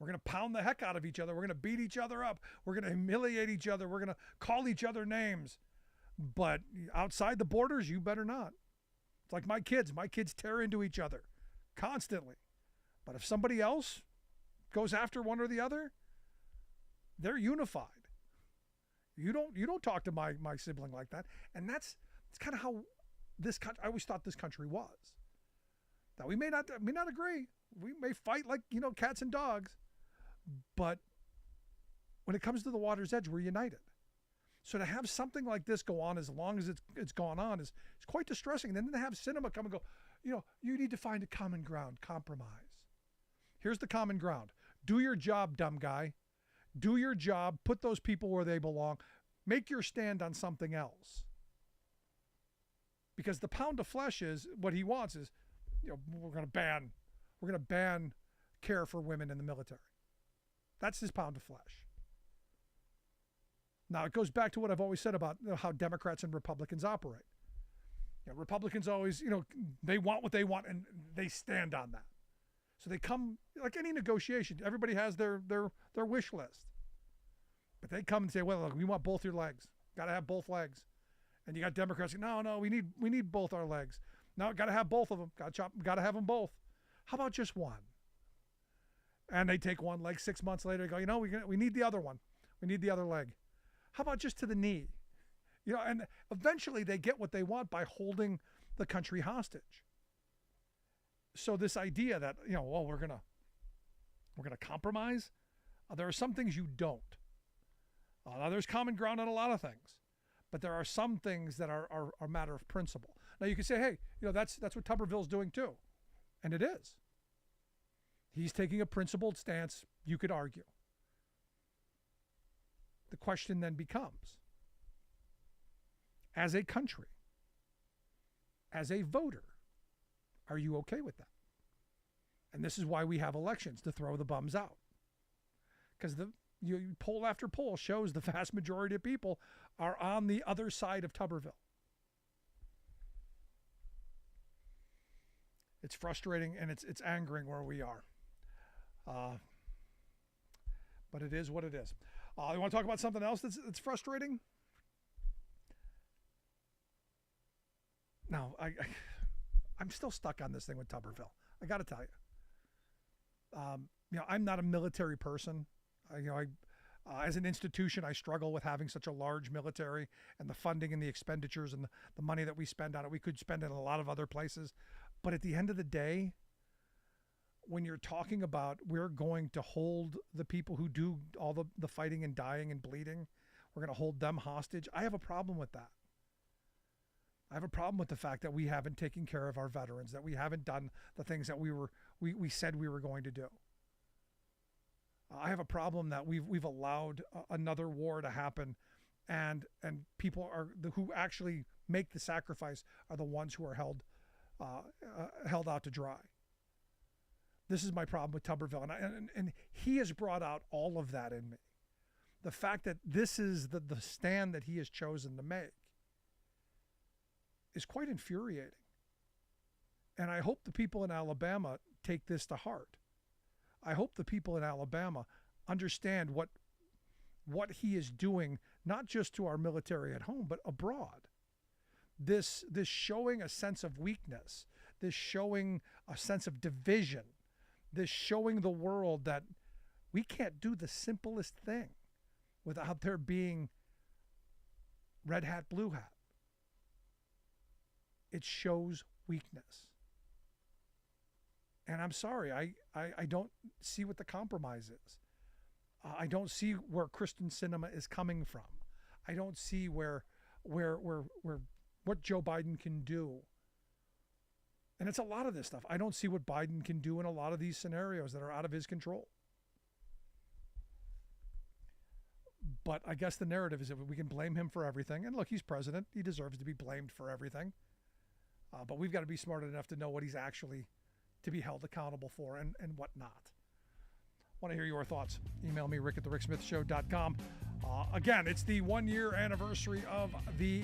going to pound the heck out of each other. We're going to beat each other up. We're going to humiliate each other. We're going to call each other names. But outside the borders, you better not. It's like my kids. My kids tear into each other constantly. But if somebody else goes after one or the other, they're unified. You don't talk to my sibling like that. And it's kind of how this country, I always thought this country was. Now, we may not agree. We may fight like, cats and dogs. But when it comes to the water's edge, we're united. So to have something like this go on as long as it's gone on is quite distressing. And then to have cinema come and go, you need to find a common ground, compromise. Here's the common ground. Do your job, dumb guy. Do your job. Put those people where they belong. Make your stand on something else. Because the pound of flesh is what he wants is, we're going to ban care for women in the military. That's his pound of flesh. Now, it goes back to what I've always said about how Democrats and Republicans operate. Republicans always, they want what they want and they stand on that. So they come, like any negotiation, everybody has their wish list. But they come and say, well, look, we want both your legs. Got to have both legs. And you got Democrats saying, no, we need both our legs. No, got to have both of them. Got to have them both. How about just one? And they take one leg 6 months later. They go, we need the other one. We need the other leg. How about just to the knee? And eventually they get what they want by holding the country hostage. So this idea that, we're going to compromise, there are some things you don't. Now there's common ground on a lot of things, but there are some things that are a matter of principle. Now you can say, hey, that's what Tuberville's doing too. And it is. He's taking a principled stance, you could argue. The question then becomes, as a country, as a voter, are you okay with that? And this is why we have elections, to throw the bums out. Because poll after poll shows the vast majority of people are on the other side of Tuberville. It's frustrating and it's angering where we are. But it is what it is. You want to talk about something else that's frustrating? No, I'm still stuck on this thing with Tuberville. I got to tell you. I'm not a military person. As an institution, I struggle with having such a large military and the funding and the expenditures and the money that we spend on it. We could spend it in a lot of other places. But at the end of the day, when you're talking about we're going to hold the people who do all the fighting and dying and bleeding, we're going to hold them hostage, I have a problem with that. I have a problem with the fact that we haven't taken care of our veterans, that we haven't done the things that we said we were going to do. I have a problem that we've allowed another war to happen, and people who actually make the sacrifice are the ones who are held out to dry. This is my problem with Tuberville, and he has brought out all of that in me. The fact that this is the stand that he has chosen to make is quite infuriating. And I hope the people in Alabama take this to heart. I hope the people in Alabama understand what he is doing, not just to our military at home, but abroad. This showing a sense of weakness, this showing a sense of division, this showing the world that we can't do the simplest thing without there being red hat, blue hat. It shows weakness. And I'm sorry, I don't see what the compromise is. I don't see where Christian cinema is coming from. I don't see where what Joe Biden can do. And it's a lot of this stuff. I don't see what Biden can do in a lot of these scenarios that are out of his control. But I guess the narrative is that we can blame him for everything. And look, he's president. He deserves to be blamed for everything. But we've got to be smart enough to know what he's actually to be held accountable for and what not. Want to hear your thoughts? Email me, rick@thericksmithshow.com. Again, it's the 1-year anniversary of the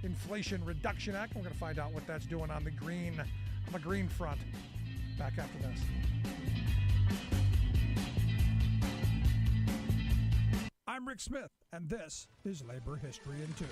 Inflation Reduction Act. We're going to find out what that's doing on the green front. Back after this. I'm Rick Smith, and this is Labor History in 2.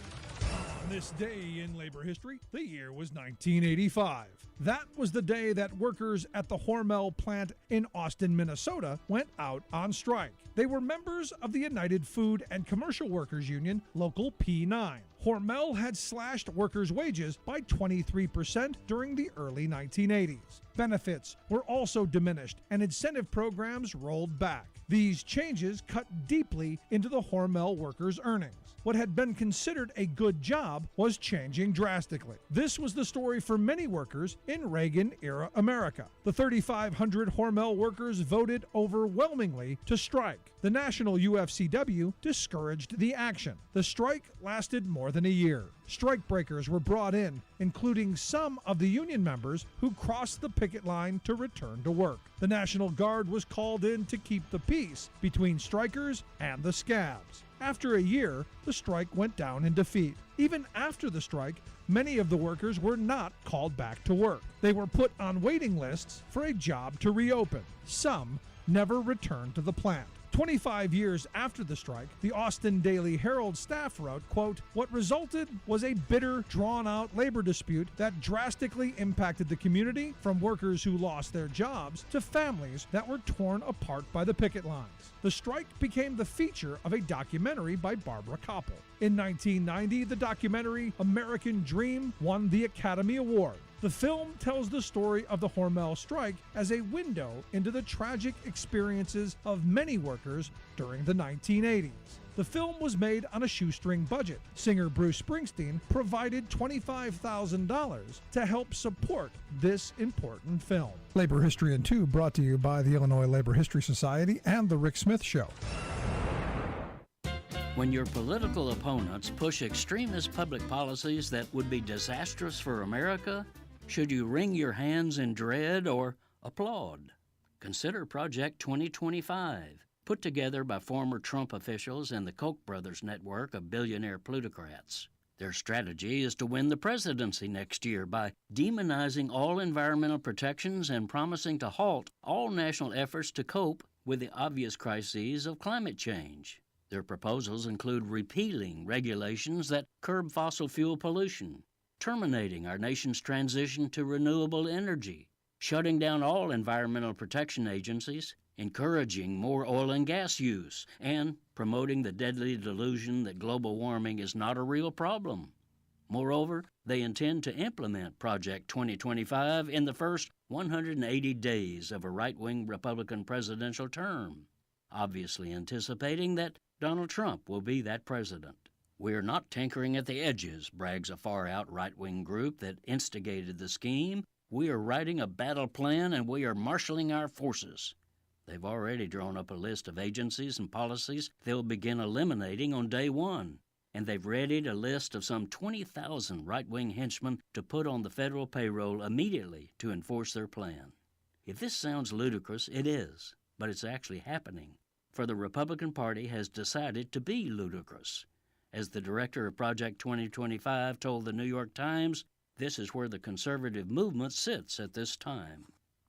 On this day in labor history, the year was 1985. That was the day that workers at the Hormel plant in Austin, Minnesota went out on strike. They were members of the United Food and Commercial Workers Union, Local P9. Hormel had slashed workers' wages by 23% during the early 1980s. Benefits were also diminished and incentive programs rolled back. These changes cut deeply into the Hormel workers' earnings. What had been considered a good job was changing drastically. This was the story for many workers in Reagan-era America. The 3,500 Hormel workers voted overwhelmingly to strike. The National UFCW discouraged the action. The strike lasted more than a year. Strikebreakers were brought in, including some of the union members who crossed the picket line to return to work. The National Guard was called in to keep the peace between strikers and the scabs. After a year, the strike went down in defeat. Even after the strike, many of the workers were not called back to work. They were put on waiting lists for a job to reopen. Some never returned to the plant. 25 years after the strike, the Austin Daily Herald staff wrote, quote, "What resulted was a bitter, drawn-out labor dispute that drastically impacted the community, from workers who lost their jobs to families that were torn apart by the picket lines." The strike became the feature of a documentary by Barbara Koppel. In 1990, the documentary American Dream won the Academy Award. The film tells the story of the Hormel strike as a window into the tragic experiences of many workers during the 1980s. The film was made on a shoestring budget. Singer Bruce Springsteen provided $25,000 to help support this important film. Labor History in 2 brought to you by the Illinois Labor History Society and The Rick Smith Show. When your political opponents push extremist public policies that would be disastrous for America, should you wring your hands in dread or applaud? Consider Project 2025, put together by former Trump officials and the Koch brothers network of billionaire plutocrats. Their strategy is to win the presidency next year by demonizing all environmental protections and promising to halt all national efforts to cope with the obvious crises of climate change. Their proposals include repealing regulations that curb fossil fuel pollution, terminating our nation's transition to renewable energy, shutting down all environmental protection agencies, encouraging more oil and gas use, and promoting the deadly delusion that global warming is not a real problem. Moreover, they intend to implement Project 2025 in the first 180 days of a right-wing Republican presidential term, obviously anticipating that Donald Trump will be that president. "We're not tinkering at the edges," brags a far-out right-wing group that instigated the scheme. "We are writing a battle plan and we are marshaling our forces." They've already drawn up a list of agencies and policies they'll begin eliminating on day one, and they've readied a list of some 20,000 right-wing henchmen to put on the federal payroll immediately to enforce their plan. If this sounds ludicrous, it is, but it's actually happening, for the Republican Party has decided to be ludicrous. As the director of Project 2025 told the New York Times, "This is where the conservative movement sits at this time."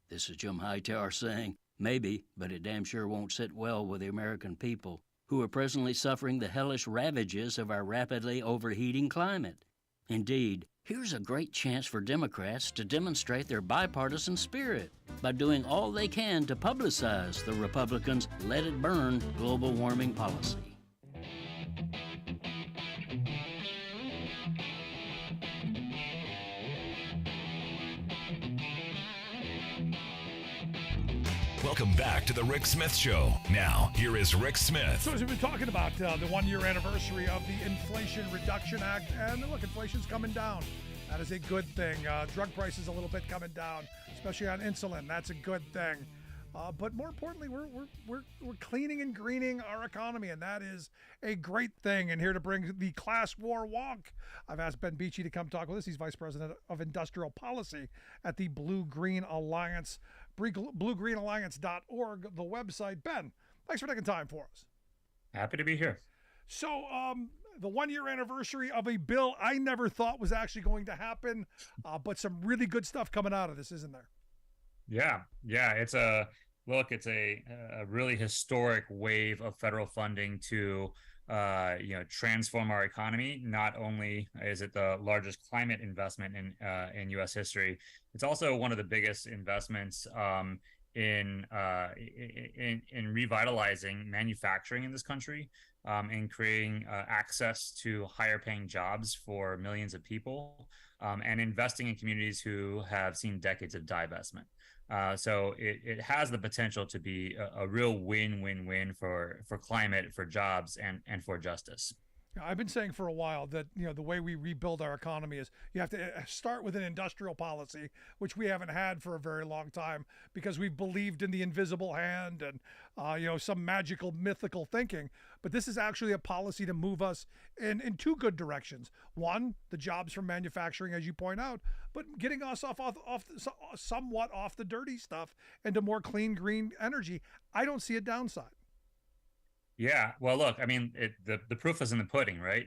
This is Jim Hightower saying, "Maybe, but it damn sure won't sit well with the American people, who are presently suffering the hellish ravages of our rapidly overheating climate." Indeed, here's a great chance for Democrats to demonstrate their bipartisan spirit by doing all they can to publicize the Republicans' let it burn global warming policy. Welcome back to the Rick Smith Show. Now, here is Rick Smith. So as we've been talking about the 1-year anniversary of the Inflation Reduction Act, and look, inflation's coming down. That is a good thing. Drug prices a little bit coming down, especially on insulin. That's a good thing. But more importantly, we're cleaning and greening our economy, and that is a great thing. And here to bring the class war walk, I've asked Ben Beachy to come talk with us. He's Vice President of Industrial Policy at the Blue Green Alliance, bluegreenalliance.org, the website. Ben, thanks for taking time for us. Happy to be here. So, the 1-year anniversary of a bill I never thought was actually going to happen, but some really good stuff coming out of this, isn't there? Yeah, it's a really historic wave of federal funding to transform our economy. Not only is it the largest climate investment in U.S. history, it's also one of the biggest investments in revitalizing manufacturing in this country, and creating access to higher paying jobs for millions of people, and investing in communities who have seen decades of divestment. So it has the potential to be a real win-win-win for climate, for jobs, and for justice. Yeah, I've been saying for a while that the way we rebuild our economy is you have to start with an industrial policy, which we haven't had for a very long time because we've believed in the invisible hand and some magical mythical thinking. But this is actually a policy to move us in two good directions. One, the jobs from manufacturing, as you point out, but getting us somewhat off the dirty stuff into more clean green energy. I don't see a downside. Yeah, well, look, I mean, the proof is in the pudding, right?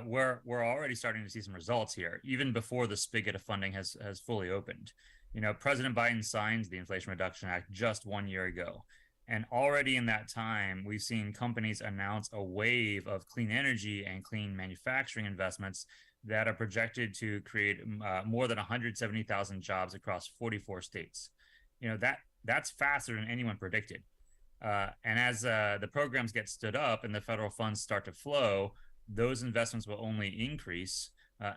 We're already starting to see some results here, even before the spigot of funding has fully opened. President Biden signed the Inflation Reduction Act just 1 year ago, and already in that time, we've seen companies announce a wave of clean energy and clean manufacturing investments that are projected to create more than 170,000 jobs across 44 states. That's faster than anyone predicted. And as the programs get stood up and the federal funds start to flow, those investments will only increase,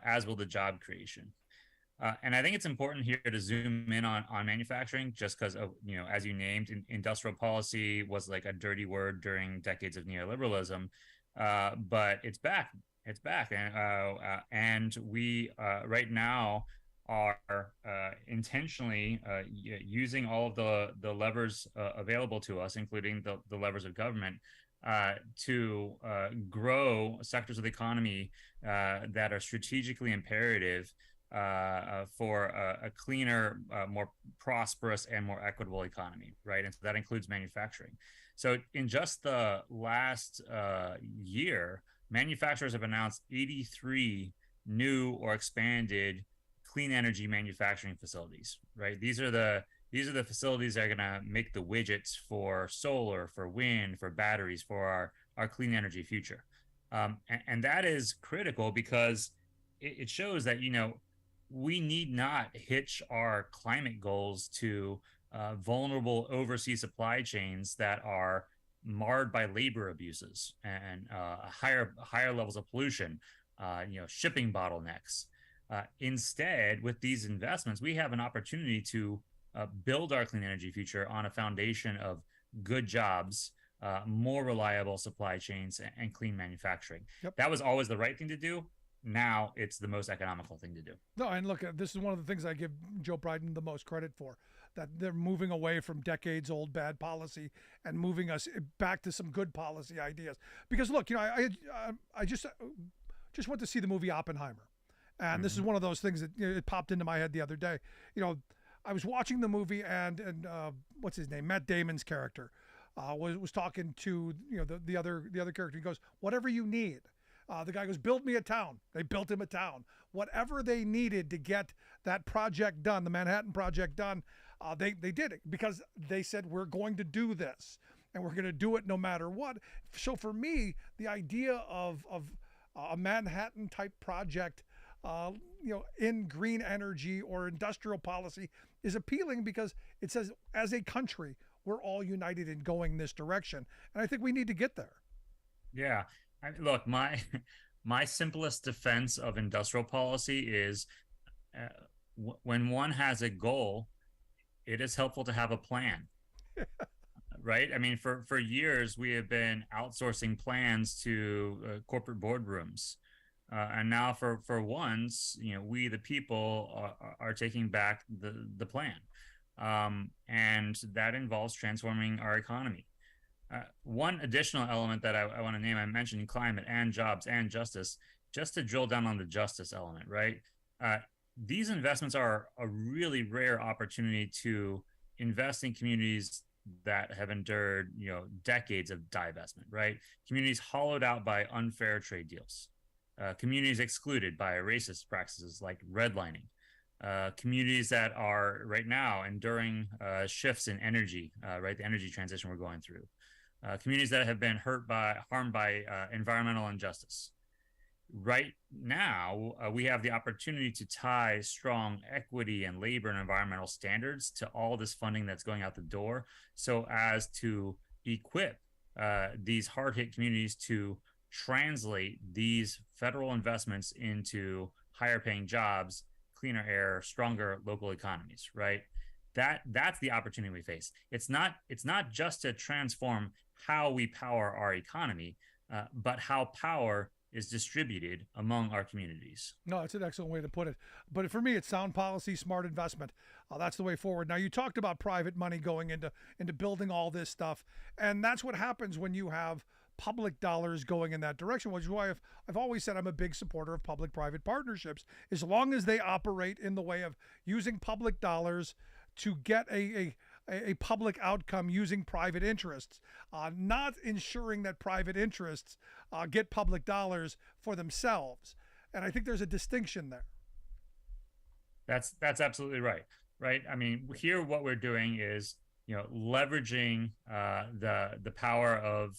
as will the job creation. And I think it's important here to zoom in on manufacturing, just because, as you named, industrial policy was like a dirty word during decades of neoliberalism, but it's back. It's back, and we right now are intentionally using all of the levers available to us, including the levers of government, to grow sectors of the economy that are strategically imperative for a cleaner, more prosperous, and more equitable economy, right? And so that includes manufacturing. So in just the last year, manufacturers have announced 83 new or expanded clean energy manufacturing facilities, right? These are the facilities that are going to make the widgets for solar, for wind, for batteries, for our clean energy future. And that is critical because it shows that, we need not hitch our climate goals to vulnerable overseas supply chains that are marred by labor abuses and higher levels of pollution, shipping bottlenecks. Instead, with these investments, we have an opportunity to build our clean energy future on a foundation of good jobs, more reliable supply chains, and clean manufacturing. Yep. That was always the right thing to do. Now it's the most economical thing to do. No, and look, this is one of the things I give Joe Biden the most credit for, that they're moving away from decades-old bad policy and moving us back to some good policy ideas. Because look, I just went to see the movie Oppenheimer. And this is one of those things that it popped into my head the other day. I was watching the movie and what's his name? Matt Damon's character was talking to the other character. He goes, "Whatever you need." The guy goes, "Build me a town." They built him a town. Whatever they needed to get that project done, the Manhattan Project done, they did it because they said, "We're going to do this, and we're going to do it no matter what." So for me, the idea of a Manhattan type project, in green energy or industrial policy is appealing because it says, as a country, we're all united in going this direction. And I think we need to get there. Yeah. Look, my simplest defense of industrial policy is when one has a goal, it is helpful to have a plan. Right? I mean, for years, we have been outsourcing plans to corporate boardrooms. And now for once, we, the people, are taking back the plan. And that involves transforming our economy. One additional element that I want to name, I mentioned climate and jobs and justice, just to drill down on the justice element, right? These investments are a really rare opportunity to invest in communities that have endured, decades of divestment, right? Communities hollowed out by unfair trade deals. Communities excluded by racist practices like redlining. communities that are right now enduring shifts in energy, right? The energy transition we're going through. Communities that have been harmed by environmental injustice. Right now, we have the opportunity to tie strong equity and labor and environmental standards to all this funding that's going out the door, so as to equip these hard-hit communities to translate these federal investments into higher-paying jobs, cleaner air, stronger local economies. Right? That's the opportunity we face. It's not just to transform how we power our economy, but how power is distributed among our communities. No, it's an excellent way to put it. But for me, it's sound policy, smart investment. That's the way forward. Now, you talked about private money going into building all this stuff, and that's what happens when you have public dollars going in that direction, which is why I've always said I'm a big supporter of public-private partnerships, as long as they operate in the way of using public dollars to get a public outcome using private interests, not ensuring that private interests get public dollars for themselves. And I think there's a distinction there. That's absolutely right. Right. I mean, here what we're doing is, leveraging the power of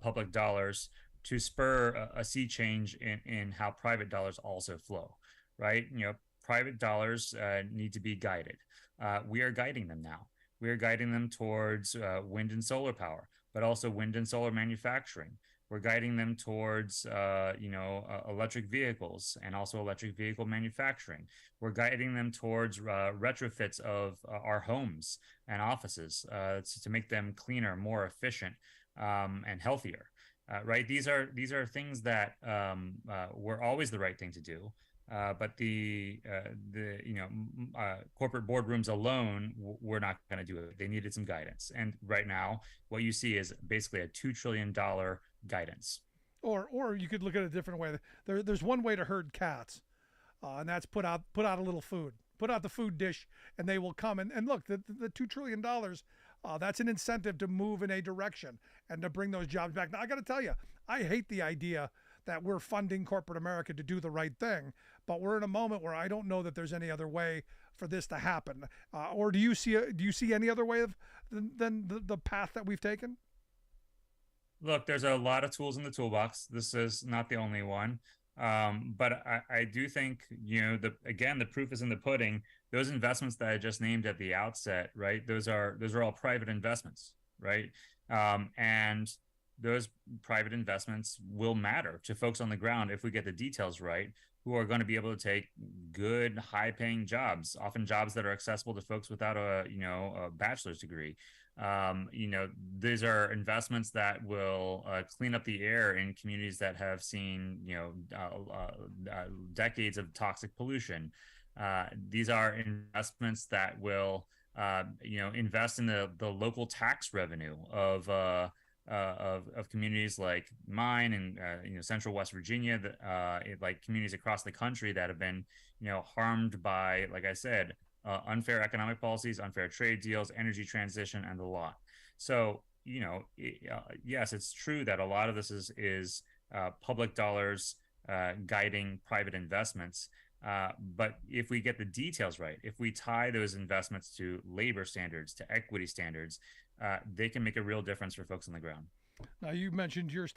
public dollars to spur a sea change in how private dollars also flow. Right. Private dollars need to be guided. We are guiding them now. We are guiding them towards wind and solar power, but also wind and solar manufacturing. We're guiding them towards, electric vehicles and also electric vehicle manufacturing. We're guiding them towards retrofits of our homes and offices to make them cleaner, more efficient, and healthier. Right? These are things that were always the right thing to do. But the corporate boardrooms alone were not going to do it. They needed some guidance. And right now, what you see is basically a $2 trillion guidance. Or you could look at it a different way. There's one way to herd cats, and that's put out a little food. Put out the food dish, and they will come. And look, the $2 trillion, that's an incentive to move in a direction and to bring those jobs back. Now, I got to tell you, I hate the idea that we're funding corporate America to do the right thing, but we're in a moment where I don't know that there's any other way for this to happen. Or do you see any other way than the path that we've taken? Look, there's a lot of tools in the toolbox. This is not the only one. But I do think, the proof is in the pudding. Those investments that I just named at the outset, right? Those are all private investments, right? And those private investments will matter to folks on the ground if we get the details right, who are going to be able to take good, high-paying jobs, often jobs that are accessible to folks without a bachelor's degree. These are investments that will clean up the air in communities that have seen, decades of toxic pollution. These are investments that will, invest in the local tax revenue of communities like mine and central West Virginia, like communities across the country that have been harmed by, like I said, unfair economic policies, unfair trade deals, energy transition, and the lot. So yes, it's true that a lot of this is public dollars guiding private investments. But if we get the details right, if we tie those investments to labor standards, to equity standards, they can make a real difference for folks on the ground. Now, you mentioned your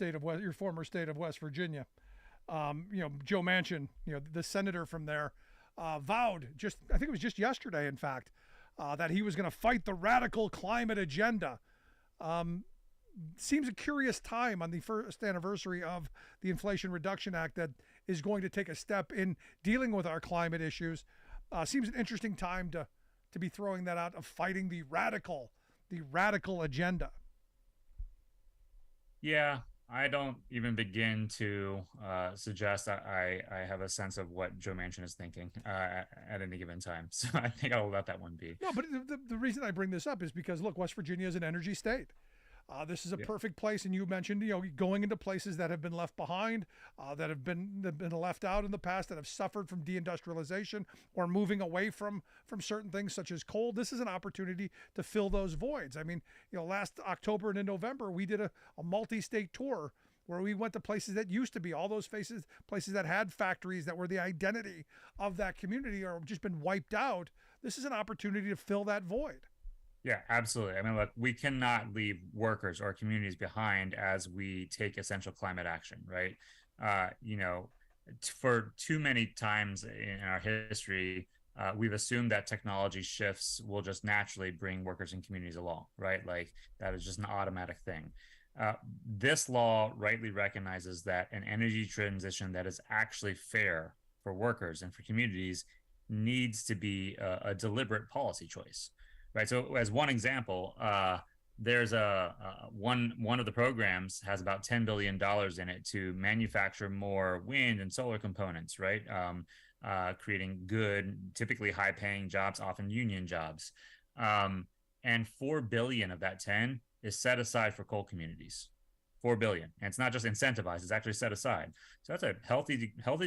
former state of West Virginia. Joe Manchin, the senator from there, vowed I think it was just yesterday, in fact, that he was going to fight the radical climate agenda. Seems a curious time on the first anniversary of the Inflation Reduction Act that is going to take a step in dealing with our climate issues. Seems an interesting time to be throwing that out, of fighting the radical agenda. Yeah, I don't even begin to suggest that I have a sense of what Joe Manchin is thinking at any given time. So I think I'll let that one be. No, but the reason I bring this up is because, look, West Virginia is an energy state. This is a perfect place, and you mentioned, going into places that have been left behind, that have been left out in the past, that have suffered from deindustrialization or moving away from certain things such as coal. This is an opportunity to fill those voids. I mean, last October and in November, we did a multi-state tour where we went to places that used to be all those places that had factories that were the identity of that community are just been wiped out. This is an opportunity to fill that void. Yeah, absolutely. I mean, look, we cannot leave workers or communities behind as we take essential climate action, right? For too many times in our history, we've assumed that technology shifts will just naturally bring workers and communities along, right? Like that is just an automatic thing. This law rightly recognizes that an energy transition that is actually fair for workers and for communities needs to be a deliberate policy choice, right? So as one example, there's one of the programs has about $10 billion in it to manufacture more wind and solar components, right? Creating good, typically high-paying jobs, often union jobs. And 4 billion of that 10 is set aside for coal communities. 4 billion, and it's not just incentivized; it's actually set aside. So that's a healthy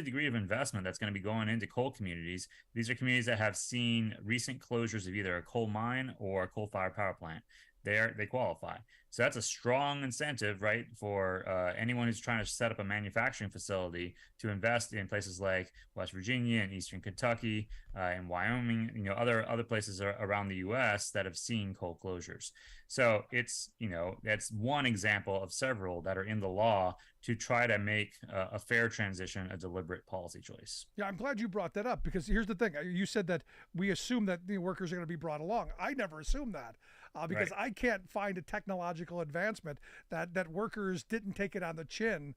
degree of investment that's going to be going into coal communities. These are communities that have seen recent closures of either a coal mine or a coal-fired power plant. They qualify. So that's a strong incentive, right, for anyone who's trying to set up a manufacturing facility to invest in places like West Virginia and Eastern Kentucky, and Wyoming, other places around the U.S. that have seen coal closures. So it's, that's one example of several that are in the law to try to make a fair transition a deliberate policy choice. Yeah, I'm glad you brought that up, because here's the thing. You said that we assume that the workers are going to be brought along. I never assumed that. Because right. I can't find a technological advancement that workers didn't take it on the chin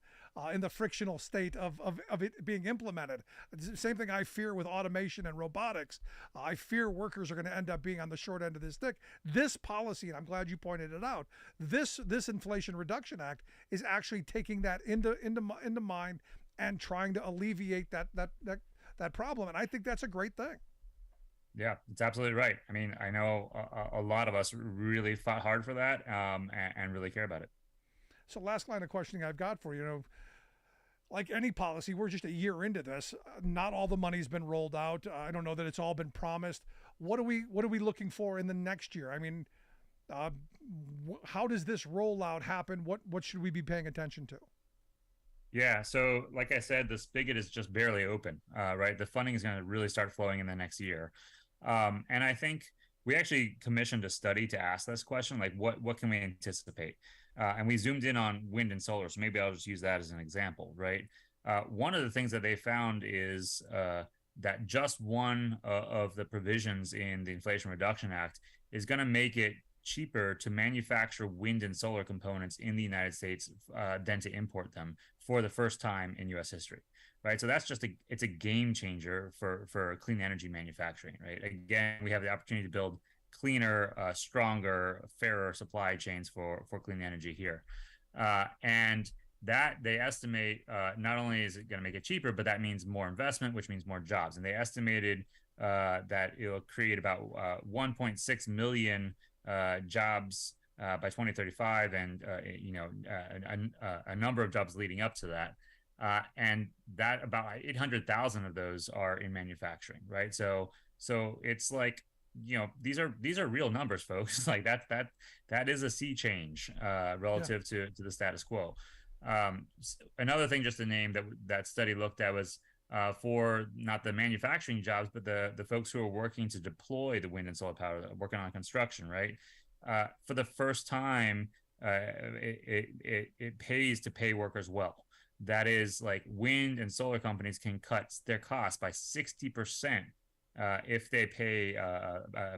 in the frictional state of it being implemented. It's the same thing I fear with automation and robotics. I fear workers are going to end up being on the short end of this stick. This policy, and I'm glad you pointed it out, this Inflation Reduction Act is actually taking that into mind and trying to alleviate that problem. And I think that's a great thing. Yeah, it's absolutely right. I mean, I know a lot of us really fought hard for that and really care about it. So last line of questioning I've got for you, like any policy, we're just a year into this. Not all the money's been rolled out. I don't know that it's all been promised. What are we looking for in the next year? I mean, how does this rollout happen? What should we be paying attention to? Yeah, so like I said, the spigot is just barely open, right? The funding is going to really start flowing in the next year. And I think we actually commissioned a study to ask this question, like what can we anticipate? And we zoomed in on wind and solar. So maybe I'll just use that as an example, right? One of the things that they found is that just one of the provisions in the Inflation Reduction Act is going to make it cheaper to manufacture wind and solar components in the United States than to import them for the first time in U.S. history, right? So that's it's a game changer for clean energy manufacturing, right? Again, we have the opportunity to build cleaner, stronger, fairer supply chains for clean energy here. And that they estimate not only is it going to make it cheaper, but that means more investment, which means more jobs. And they estimated that it'll create about 1.6 million jobs by 2035, and a number of jobs leading up to that, and that about 800,000 of those are in manufacturing, right? So it's like, these are real numbers, folks. Like that is a sea change relative to the status quo. Another thing just to name that study looked at was for not the manufacturing jobs, but the folks who are working to deploy the wind and solar power, working on construction, right? For the first time, it pays to pay workers well. That is, like, wind and solar companies can cut their costs by 60% if they pay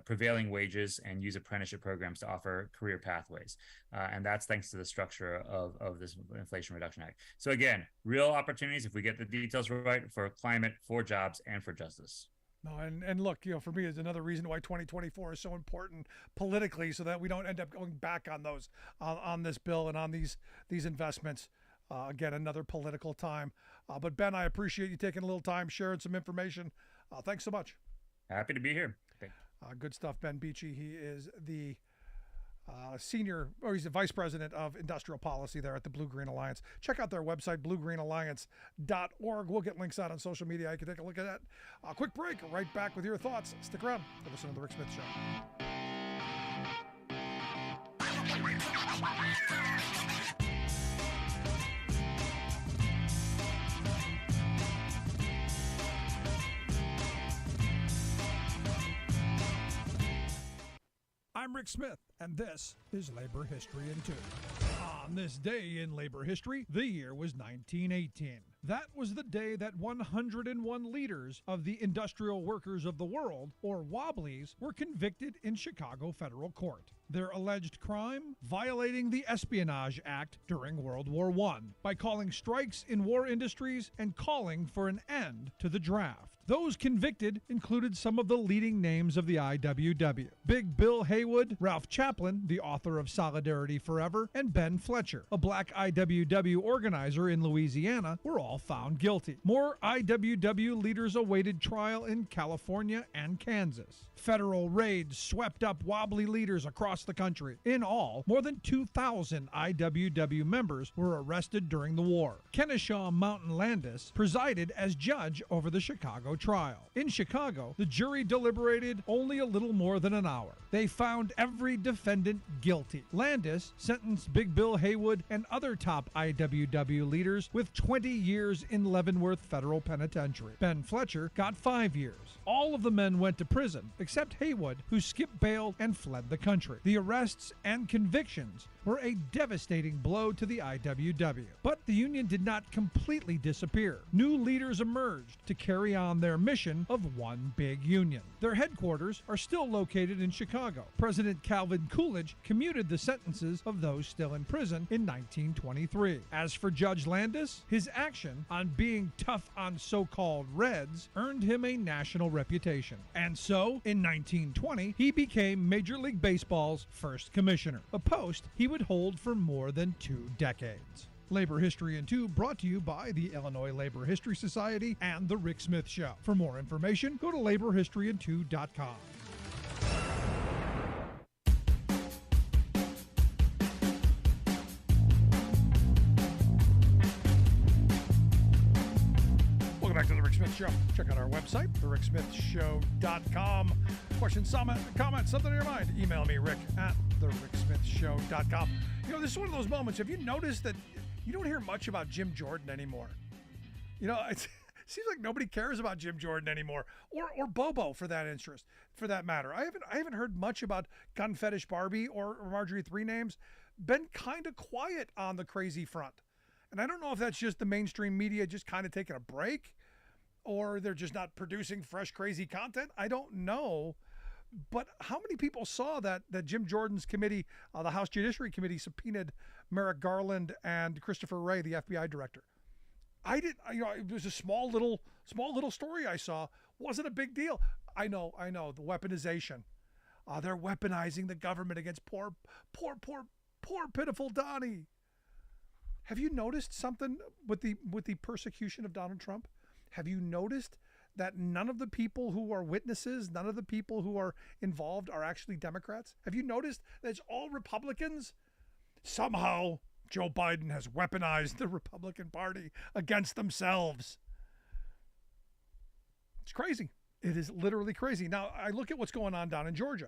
prevailing wages and use apprenticeship programs to offer career pathways. And that's thanks to the structure of this Inflation Reduction Act. So again, real opportunities, if we get the details right, for climate, for jobs, and for justice. No, and look, for me, is another reason why 2024 is so important politically, so that we don't end up going back on those on this bill and on these investments. Again, another political time. But Ben, I appreciate you taking a little time, sharing some information. Thanks so much. Happy to be here. Good stuff. Ben Beachy. He is the he's the vice president of industrial policy there at the Blue Green Alliance. Check out their website, bluegreenalliance.org. We'll get links out on social media. You can take a look at that. Quick break. Right back with your thoughts. Stick around. Listen to the Rick Smith Show. I'm Rick Smith, and this is Labor History in 2. On this day in labor history, the year was 1918. That was the day that 101 leaders of the Industrial Workers of the World, or Wobblies, were convicted in Chicago federal court. Their alleged crime? Violating the Espionage Act during World War I by calling strikes in war industries and calling for an end to the draft. Those convicted included some of the leading names of the IWW. Big Bill Haywood, Ralph Chaplin, the author of Solidarity Forever, and Ben Fletcher, a black IWW organizer in Louisiana, were all found guilty. More IWW leaders awaited trial in California and Kansas. Federal raids swept up wobbly leaders across the country. In all, more than 2,000 IWW members were arrested during the war. Kennesaw Mountain Landis presided as judge over the Chicago trial. In Chicago, the jury deliberated only a little more than an hour. They found every defendant guilty. Landis sentenced Big Bill Haywood and other top IWW leaders with 20 years in Leavenworth Federal Penitentiary. Ben Fletcher got 5 years. All of the men went to prison, except Haywood, who skipped bail and fled the country. The arrests and convictions were a devastating blow to the IWW. But the union did not completely disappear. New leaders emerged to carry on their mission of one big union. Their headquarters are still located in Chicago. President Calvin Coolidge commuted the sentences of those still in prison in 1923. As for Judge Landis, his action on being tough on so-called Reds earned him a national reputation. And so, in 1920, he became Major League Baseball's first commissioner, a post he would hold for more than 2 decades. Labor History in 2 brought to you by the Illinois Labor History Society and The Rick Smith Show. For more information, go to laborhistoryin2.com. Welcome back to The Rick Smith Show. Check out our website, thericksmithshow.com. Questions, comments, something in your mind, email me, Rick at thericksmithshow.com. You know, this is one of those moments. Have you noticed that you don't hear much about Jim Jordan anymore? You know, it seems like nobody cares about Jim Jordan anymore, or Bobo for that matter. I haven't heard much about Gun Fetish Barbie or Marjorie Three Names. Been kind of quiet on the crazy front. And I don't know if that's just the mainstream media just kind of taking a break, or they're just not producing fresh, crazy content. I don't know. But how many people saw that Jim Jordan's committee, the House Judiciary Committee, subpoenaed Merrick Garland and Christopher Wray, the FBI director? I didn't. You know, it was a small little story I saw. Wasn't a big deal. I know. The weaponization. They're weaponizing the government against poor, pitiful Donnie. Have you noticed something with the persecution of Donald Trump? Have you noticed that none of the people who are witnesses, none of the people who are involved are actually Democrats? Have you noticed that it's all Republicans? Somehow, Joe Biden has weaponized the Republican Party against themselves. It's crazy. It is literally crazy. Now, I look at what's going on down in Georgia.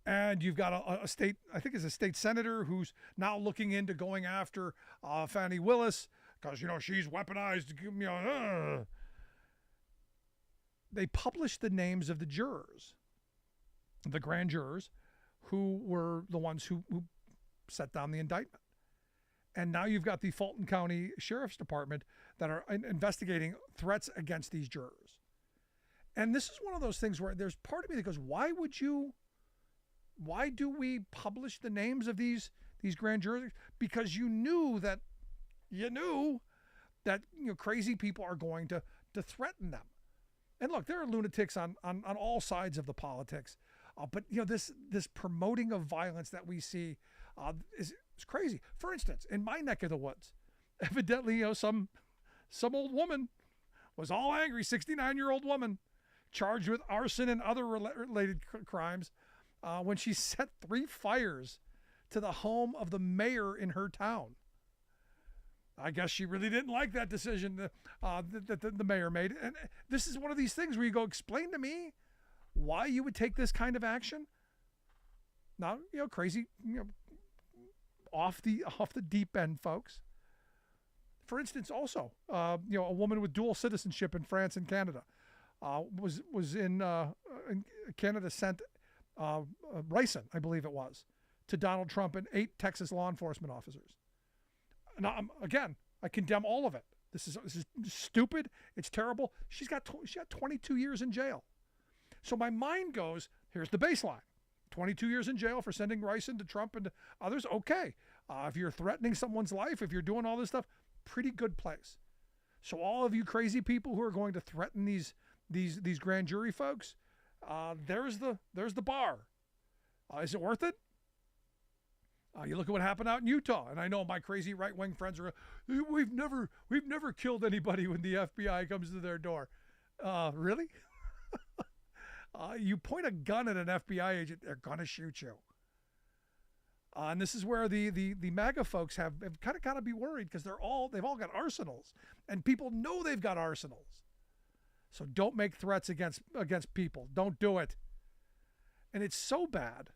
And you've got a state, I think it's a state senator who's now looking into going after Fani Willis because, you know, she's weaponized. They published the names of the jurors, the grand jurors, who were the ones who set down the indictment. And now you've got the Fulton County Sheriff's Department that are investigating threats against these jurors. And this is one of those things where there's part of me that goes, why do we publish the names of these grand jurors? Because you knew that crazy people are going to threaten them. And look, there are lunatics on all sides of the politics, but you know, this promoting of violence that we see is crazy. For instance, in my neck of the woods, evidently, you know, some old woman was all angry, 69-year-old woman, charged with arson and other related crimes, when she set 3 fires to the home of the mayor in her town. I guess she really didn't like that decision that the mayor made. And this is one of these things where you go, explain to me why you would take this kind of action. Now, you know, crazy, you know, off the deep end, folks. For instance, also, you know, a woman with dual citizenship in France and Canada was in Canada sent ricin, I believe it was, to Donald Trump and 8 Texas law enforcement officers. Now, again, I condemn all of it. This is stupid. It's terrible. She got 22 years in jail. So my mind goes, here's the baseline. 22 years in jail for sending ricin to Trump and to others, okay. If you're threatening someone's life, if you're doing all this stuff, pretty good place. So all of you crazy people who are going to threaten these grand jury folks, there's the bar. Is it worth it? You look at what happened out in Utah, and I know my crazy right-wing friends are, we've never killed anybody when the FBI comes to their door. Really? You point a gun at an FBI agent, they're gonna shoot you. And this is where the MAGA folks have kind of got to be worried, because they've all got arsenals, and people know they've got arsenals. So don't make threats against people. Don't do it. And it's so bad.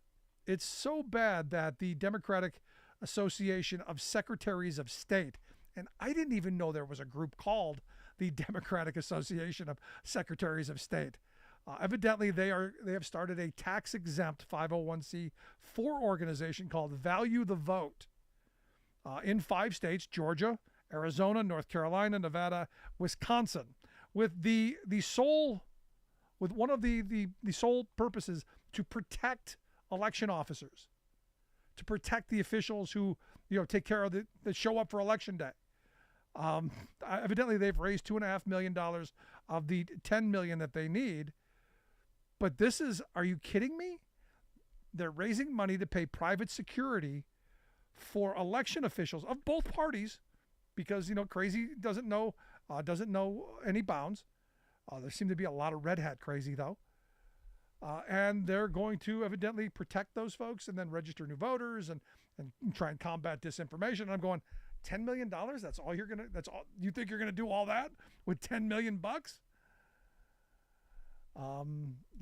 It's so bad that the Democratic Association of Secretaries of State, and I didn't even know there was a group called the Democratic Association of Secretaries of State. Evidently, they have started a tax-exempt 501c4 organization called Value the Vote in 5 states: Georgia, Arizona, North Carolina, Nevada, Wisconsin, with one of the sole purposes to protect election officers, to protect the officials who take care of that show up for election day. Evidently, they've raised $2.5 million of the $10 million that they need. But this is, are you kidding me? They're raising money to pay private security for election officials of both parties, because crazy doesn't know any bounds. There seem to be a lot of red hat crazy though. And they're going to evidently protect those folks and then register new voters and try and combat disinformation. And I'm going, $10 million? That's all you think you're gonna do all that with $10 million bucks?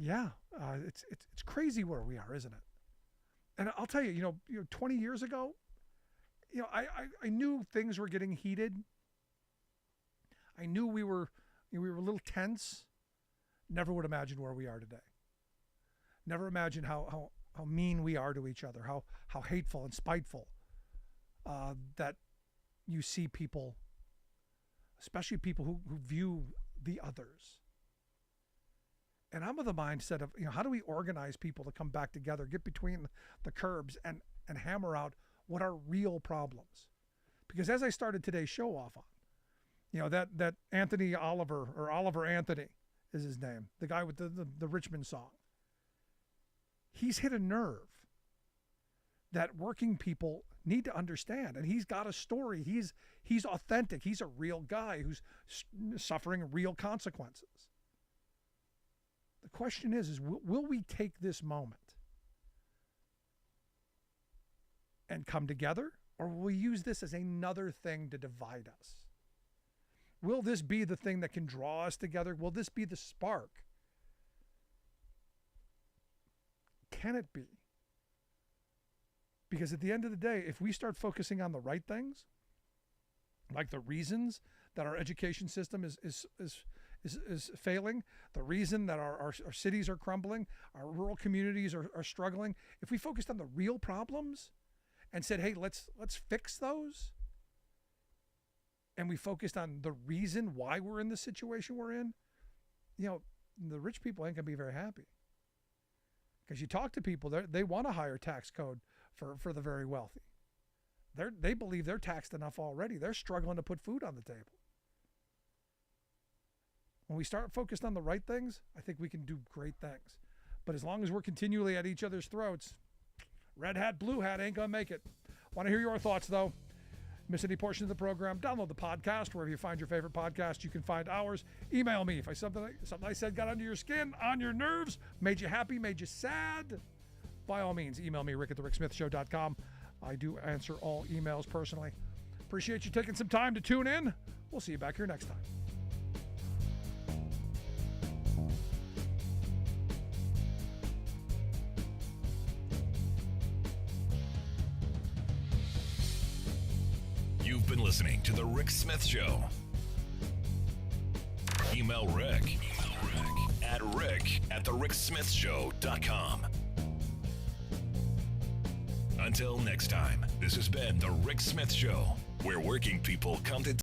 It's crazy where we are, isn't it? And I'll tell you, 20 years ago, I knew things were getting heated. I knew we were a little tense. Never would imagine where we are today. Never imagine how mean we are to each other, how hateful and spiteful that you see people, especially people who view the others. And I'm of the mindset of, how do we organize people to come back together, get between the curbs and hammer out what are real problems? Because as I started today's show off on, that Anthony Oliver, or Oliver Anthony is his name, the guy with the Richmond song, he's hit a nerve that working people need to understand. And he's got a story. He's authentic. He's a real guy who's suffering real consequences. The question is will we take this moment and come together, or will we use this as another thing to divide us? Will this be the thing that can draw us together? Will this be the spark? Can it be? Because at the end of the day, if we start focusing on the right things, like the reasons that our education system is failing, the reason that our cities are crumbling, our rural communities are struggling, if we focused on the real problems and said, hey, let's fix those, and we focused on the reason why we're in the situation we're in, the rich people ain't gonna be very happy. Because you talk to people, they want a higher tax code for the very wealthy. They believe they're taxed enough already. They're struggling to put food on the table. When we start focused on the right things, I think we can do great things. But as long as we're continually at each other's throats, red hat, blue hat ain't gonna make it. Want to hear your thoughts though? Miss any portion of the program, download the podcast wherever you find your favorite podcast. You can find ours. Email me if something I said got under your skin, on your nerves, made you happy, made you sad. By all means, email me, rick@thericksmithshow.com. I do answer all emails personally. Appreciate you taking some time to tune in. We'll see you back here next time. You've been listening to The Rick Smith Show. Email Rick at rick@thericksmithshow.com. Until next time, this has been The Rick Smith Show, where working people come to